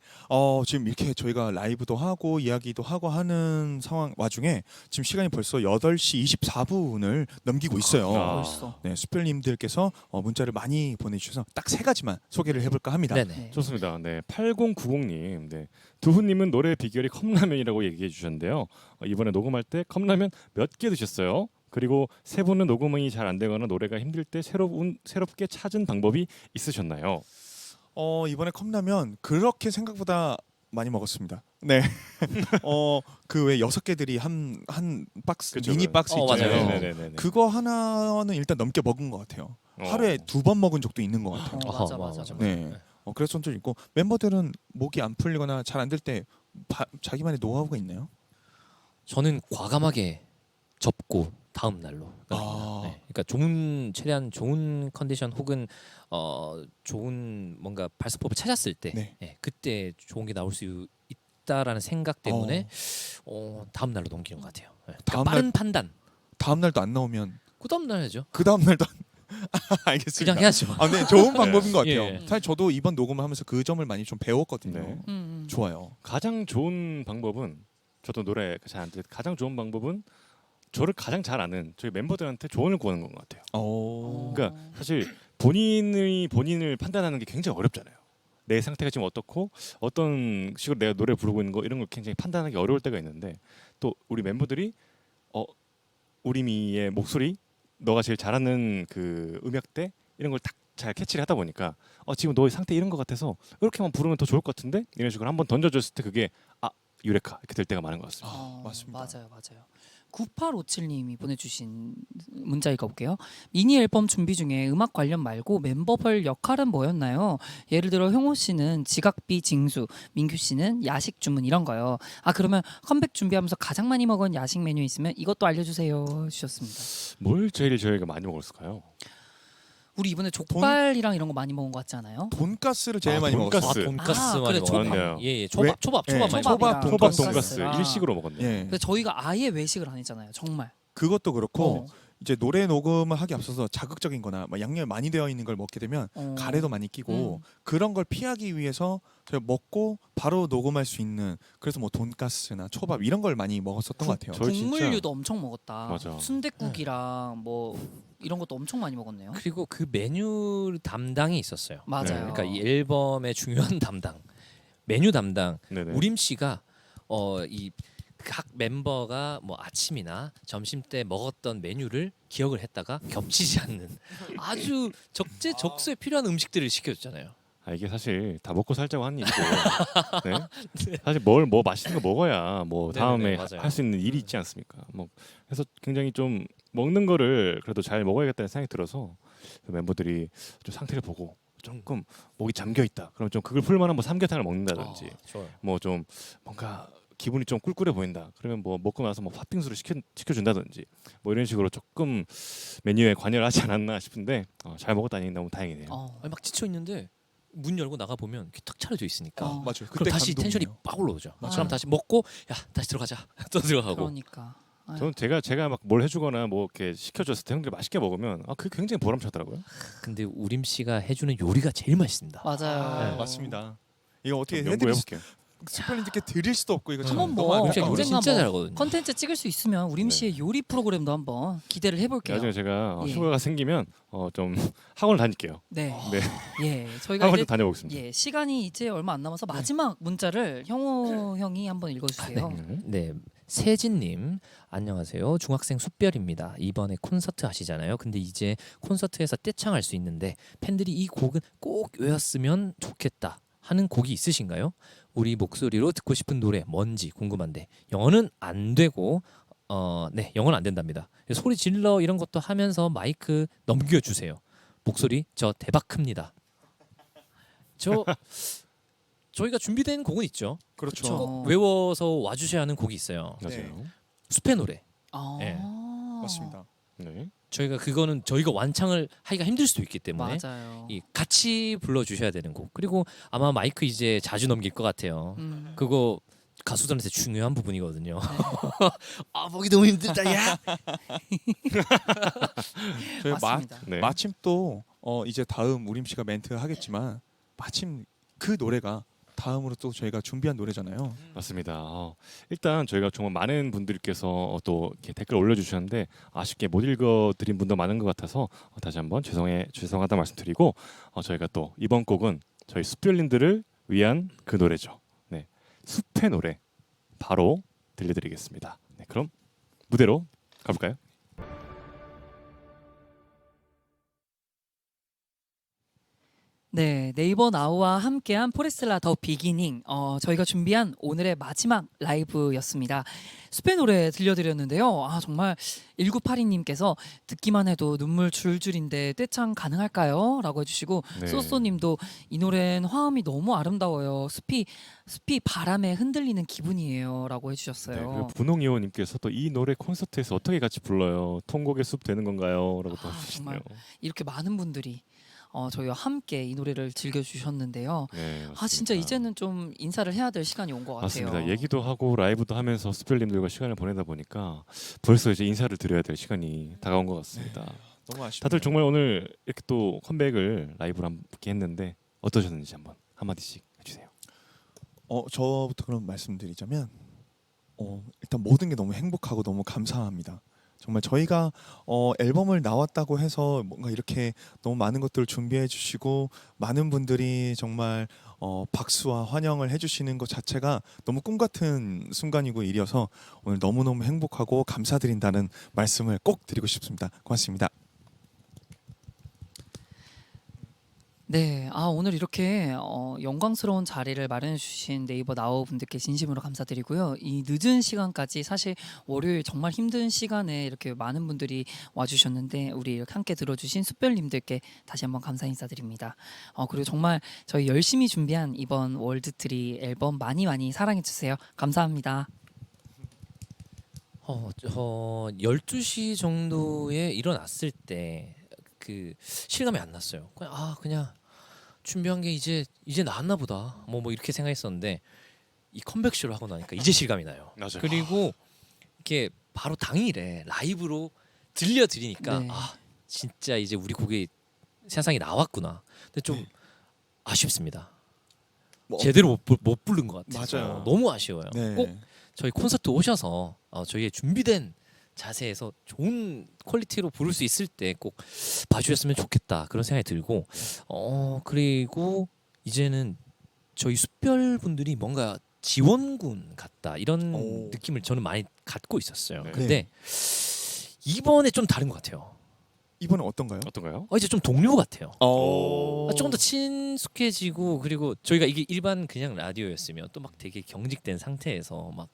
지금 이렇게 저희가 라이브도 하고 이야기도 하고 하는 상황 와중에 지금 시간이 벌써 8시 24분을 넘기고 있어요. 벌써. 네, 수필님들께서 문자를 많이 보내주셔서 딱 3가지만 소개를 해볼까 합니다. 네네. 네. 좋습니다. 네, 8090님, 네, 두훈님은 노래 비결이 컵라면이라고 얘기해 주셨는데요. 이번에 녹음할 때 컵라면 몇 개 드셨어요? 그리고 세 분은 녹음이 잘 안 되거나 노래가 힘들 때 새롭게 찾은 방법이 있으셨나요? 이번에 컵라면 그렇게 생각보다 많이 먹었습니다. 네. 그 왜 6개들이 한 박스 그쵸, 미니 그- 박스 있잖아요. 맞아요. 네네네네. 그거 하나는 일단 넘게 먹은 것 같아요. 하루에 2번 먹은 적도 있는 것 같아요. 맞아. 네. 그래서 좀 있고 멤버들은 목이 안 풀리거나 잘 안 될 때 자기만의 노하우가 있나요? 저는 과감하게 접고 다음 날로. 아. 네. 그러니까 최대한 좋은 컨디션 혹은 좋은 뭔가 발사법을 찾았을 때 네. 그때 좋은 게 나올 수 있다라는 생각 때문에 다음 날로 넘기는 것 같아요. 네. 그러니까 다음 빠른 판단. 다음 날도 안 나오면 그 다음 날 해야죠. 그 다음 날도 알겠습니다. 그냥 해야죠. 네, 좋은 방법인 것 같아요. 예. 사실 저도 이번 녹음을 하면서 그 점을 많이 좀 배웠거든요. 네. 좋아요. 가장 좋은 방법은 저도 노래 잘 안 돼. 가장 좋은 방법은 저를 가장 잘 아는 저희 멤버들한테 조언을 구하는 건 것 같아요. 그러니까 사실 본인을 판단하는 게 굉장히 어렵잖아요. 내 상태가 지금 어떻고 어떤 식으로 내가 노래 부르고 있는 거 이런 걸 굉장히 판단하기 어려울 때가 있는데 또 우리 멤버들이 우리미의 목소리 너가 제일 잘하는 그 음역대 이런 걸 딱 잘 캐치를 하다 보니까 지금 너의 상태 이런 것 같아서 이렇게만 부르면 더 좋을 것 같은데 이런 식으로 한번 던져줬을 때 그게 유레카 이렇게 될 때가 많은 것 같습니다. 맞습니다. 맞아요. 9857님이 보내주신 문자 읽어볼게요. 미니 앨범 준비 중에 음악 관련 말고 멤버별 역할은 뭐였나요? 예를 들어 형호 씨는 지각비 징수, 민규 씨는 야식 주문 이런 거요. 그러면 컴백 준비하면서 가장 많이 먹은 야식 메뉴 있으면 이것도 알려주세요 주셨습니다. 뭘 제일 저희가 많이 먹었을까요? 우리 이번에 족발이랑 이런 거 많이 먹은 것 같지 않아요? 돈가스를 제일 아, 많이 돈가스. 먹었어요. 돈가스 그래, 많이 초밥. 맞네요. 먹었네요. 예, 왜? 초밥 예, 많이 초밥, 먹었어요. 호박 돈가스. 돈가스 일식으로 먹었네요. 예. 근데 저희가 아예 외식을 안 했잖아요. 정말. 그것도 그렇고 어. 이제 노래 녹음을 하기 앞서서 자극적인거나 양념이 많이 되어 있는 걸 먹게 되면 가래도 많이 끼고 그런 걸 피하기 위해서 저희가 먹고 바로 녹음할 수 있는 그래서 뭐 돈가스나 초밥 이런 걸 많이 먹었었던 것 같아요. 저희 진짜- 국물류도 엄청 먹었다. 맞아. 순댓국이랑 뭐 이런 것도 엄청 많이 먹었네요. 그리고 그 메뉴 담당이 있었어요. 맞아요. 그러니까 이 앨범의 중요한 담당, 메뉴 담당 네네. 우림 씨가 이 각 멤버가 뭐 아침이나 점심 때 먹었던 메뉴를 기억을 했다가 겹치지 않는 아주 적재적소에 필요한 음식들을 시켜줬잖아요. 이게 사실 다 먹고 살자고 하는 일이고 네? 사실 뭐 맛있는 거 먹어야 뭐 다음에 맞아요. 할 수 있는 일이 있지 않습니까? 뭐 그래서 굉장히 좀 먹는 거를 그래도 잘 먹어야겠다는 생각이 들어서 멤버들이 좀 상태를 보고 조금 목이 잠겨 있다. 그럼 좀 그걸 풀만한 뭐 삼계탕을 먹는다든지 좋아요. 뭐 좀 뭔가 기분이 좀 꿀꿀해 보인다. 그러면 뭐 먹고 나서 뭐 팥빙수를 시켜준다든지 뭐 이런 식으로 조금 메뉴에 관여를 하지 않았나 싶은데 잘 먹었다니 너무 다행이네요. 아니, 막 지쳐 있는데 문 열고 나가 보면 이렇게 탁 차려져 있으니까 맞아요. 그럼 다시 텐션이 빡 올라오죠. 그럼 다시 먹고 야 다시 들어가자 또 들어가고. 그러니까. 저는 제가 막 뭘 해주거나 뭐 이렇게 시켜줬을 때 형들이 맛있게 먹으면 그게 굉장히 보람차더라고요. 근데 우림 씨가 해주는 요리가 제일 맛있습니다. 맞아요. 네, 맞습니다. 이거 어떻게 연구해 해드릴 볼게요. 스펠님께 드릴 수도 없고 이거 참 한번 너무 뭐 우림 씨가 안타까워요. 요리 언젠가 진짜 뭐 잘하거든요. 컨텐츠 찍을 수 있으면 우림 씨의 요리 프로그램도 한번 기대를 해볼게요. 나중에 제가 예. 휴가가 생기면 좀 학원을 다닐게요. 네. 네, 예. 저희가 학원 이제 좀 다녀보겠습니다. 예, 시간이 이제 얼마 안 남아서 마지막 문자를 형호 형이 한번 읽어주세요. 네, 세진님 안녕하세요. 중학생 숫별입니다. 이번에 콘서트 하시잖아요. 근데 이제 콘서트에서 떼창할 수 있는데 팬들이 이 곡은 꼭 외웠으면 좋겠다 하는 곡이 있으신가요? 우리 목소리로 듣고 싶은 노래 뭔지 궁금한데 영어는 안 되고 네 영어는 안 된답니다. 소리 질러 이런 것도 하면서 마이크 넘겨주세요. 목소리 저 대박 큽니다. 저희가 준비된 곡은 있죠. 그렇죠. 꼭 외워서 와주셔야 하는 곡이 있어요. 맞아요. 숲의 노래. 아, 예. 맞습니다. 네. 저희가 그거는 저희가 완창을 하기가 힘들 수도 있기 때문에 맞아요. 이 같이 불러주셔야 되는 곡. 그리고 아마 마이크 이제 자주 넘길 것 같아요. 그거 가수들한테 중요한 부분이거든요. 아 보기 너무 힘들다 야. 저희 맞습니다. 네. 마침 또 이제 다음 우림 씨가 멘트 하겠지만 마침 그 노래가 다음으로 또 저희가 준비한 노래잖아요. 맞습니다. 일단 저희가 정말 많은 분들께서 또 이렇게 댓글 올려주셨는데 아쉽게 못 읽어드린 분도 많은 것 같아서 다시 한번 죄송하다 말씀드리고 저희가 또 이번 곡은 저희 숲별님들을 위한 그 노래죠. 네, 숲의 노래 바로 들려드리겠습니다. 네, 그럼 무대로 가볼까요? 네, 네이버 나우와 함께한 포레스텔라 더 비기닝 저희가 준비한 오늘의 마지막 라이브였습니다. 숲의 노래 들려드렸는데요. 정말 1982님께서 듣기만 해도 눈물 줄줄인데 떼창 가능할까요? 라고 해주시고 네. 소소님도 이 노래는 화음이 너무 아름다워요. 숲이 바람에 흔들리는 기분이에요. 라고 네, 해주셨어요. 그리고 분홍이호님께서 또 이 노래 콘서트에서 어떻게 같이 불러요? 통곡의 숲 되는 건가요? 라고 또 하시네요. 정말 이렇게 많은 분들이 저희와 함께 이 노래를 즐겨주셨는데요. 네, 진짜 맞습니다. 이제는 좀 인사를 해야 될 시간이 온 것 같아요. 맞습니다. 얘기도 하고 라이브도 하면서 스펠님들과 시간을 보내다 보니까 벌써 이제 인사를 드려야 될 시간이 다가온 것 같습니다. 너무 아쉽네요. 다들 정말 오늘 이렇게 또 컴백을 라이브로 함께 했는데 어떠셨는지 한번 한마디씩 해주세요. 저부터 그럼 말씀드리자면 일단 모든 게 너무 행복하고 너무 감사합니다. 정말 저희가 앨범을 나왔다고 해서 뭔가 이렇게 너무 많은 것들을 준비해 주시고 많은 분들이 정말 박수와 환영을 해주시는 것 자체가 너무 꿈 같은 순간이고 일이어서 오늘 너무너무 행복하고 감사드린다는 말씀을 꼭 드리고 싶습니다. 고맙습니다. 네, 오늘 이렇게 영광스러운 자리를 마련해 주신 네이버 나우 분들께 진심으로 감사드리고요. 이 늦은 시간까지 사실 월요일 정말 힘든 시간에 이렇게 많은 분들이 와주셨는데 우리 이렇게 함께 들어주신 숲별님들께 다시 한번 감사 인사드립니다. 그리고 정말 저희 열심히 준비한 이번 월드트리 앨범 많이 많이 사랑해 주세요. 감사합니다. 12시 정도에 일어났을 때 그 실감이 안 났어요. 그냥 준비한 게 이제 나왔나 보다. 뭐 이렇게 생각했었는데 이 컴백쇼를 하고 나니까 이제 실감이 나요. 맞아요. 그리고 이렇게 바로 당일에 라이브로 들려드리니까 네. 진짜 이제 우리 곡이 세상에 나왔구나. 근데 좀 아쉽습니다. 제대로 못 부른 것 같아요. 맞아요. 너무 아쉬워요. 네. 꼭 저희 콘서트 오셔서 저희의 준비된 자세에서 좋은 퀄리티로 부를 수 있을 때 꼭 봐주셨으면 좋겠다 그런 생각이 들고 그리고 이제는 저희 숲별 분들이 뭔가 지원군 같다 이런 오. 느낌을 저는 많이 갖고 있었어요. 네. 근데 이번에 좀 다른 것 같아요. 이번엔 어떤가요? 어떤가요? 이제 좀 동료 같아요. 오. 조금 더 친숙해지고 그리고 저희가 이게 일반 그냥 라디오였으면 또 막 되게 경직된 상태에서 막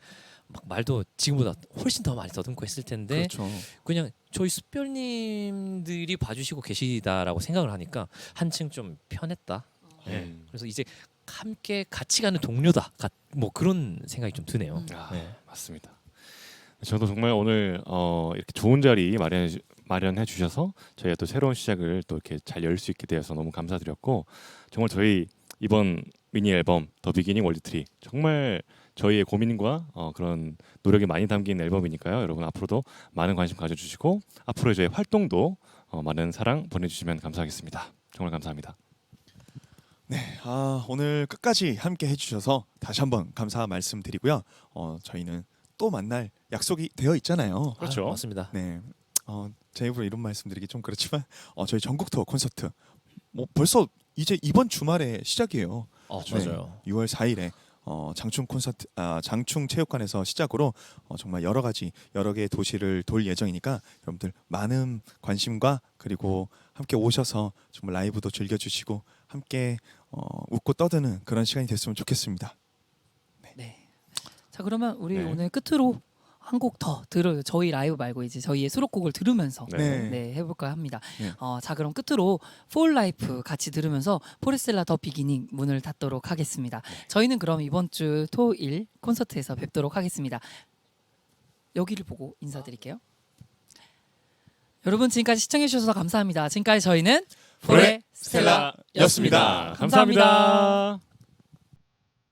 말도 지금보다 훨씬 더 많이 더듬고 했을 텐데 그렇죠. 그냥 저희 숯별님들이 봐주시고 계시다라고 생각을 하니까 한층 좀 편했다. 네. 그래서 이제 함께 같이 가는 동료다. 뭐 그런 생각이 좀 드네요. 아, 네. 맞습니다. 저도 정말 오늘 이렇게 좋은 자리 마련해 주셔서 저희가 또 새로운 시작을 또 이렇게 잘 열 수 있게 되어서 너무 감사드렸고 정말 저희 이번 미니 앨범 더 비기닝 월드 트리 정말 저희의 고민과 그런 노력이 많이 담긴 앨범이니까요. 여러분 앞으로도 많은 관심 가져주시고 앞으로의 저희 활동도 많은 사랑 보내주시면 감사하겠습니다. 정말 감사합니다. 오늘 끝까지 함께 해주셔서 다시 한번 감사 말씀드리고요. 저희는 또 만날 약속이 되어 있잖아요. 그렇죠. 맞습니다. 네. 제 입으로 이런 말씀드리기 좀 그렇지만 저희 전국 투어 콘서트 벌써 이제 이번 주말에 시작이에요. 맞아요. 6월 4일에 장충 콘서트 장충 체육관에서 시작으로 정말 여러 개의 도시를 돌 예정이니까 여러분들 많은 관심과 그리고 함께 오셔서 정말 라이브도 즐겨주시고 함께 웃고 떠드는 그런 시간이 됐으면 좋겠습니다. 네. 자 그러면 우리 네. 오늘 끝으로 한 곡 더 들어요. 저희 라이브 말고 이제 저희의 수록곡을 들으면서 네. 네, 해볼까 합니다. 네. 자 그럼 끝으로 For Life 같이 들으면서 포레스텔라 더 비기닝 문을 닫도록 하겠습니다. 저희는 그럼 이번 주 토일 콘서트에서 뵙도록 하겠습니다. 여기를 보고 인사드릴게요. 여러분 지금까지 시청해 주셔서 감사합니다. 지금까지 저희는 포레스텔라였습니다. 감사합니다.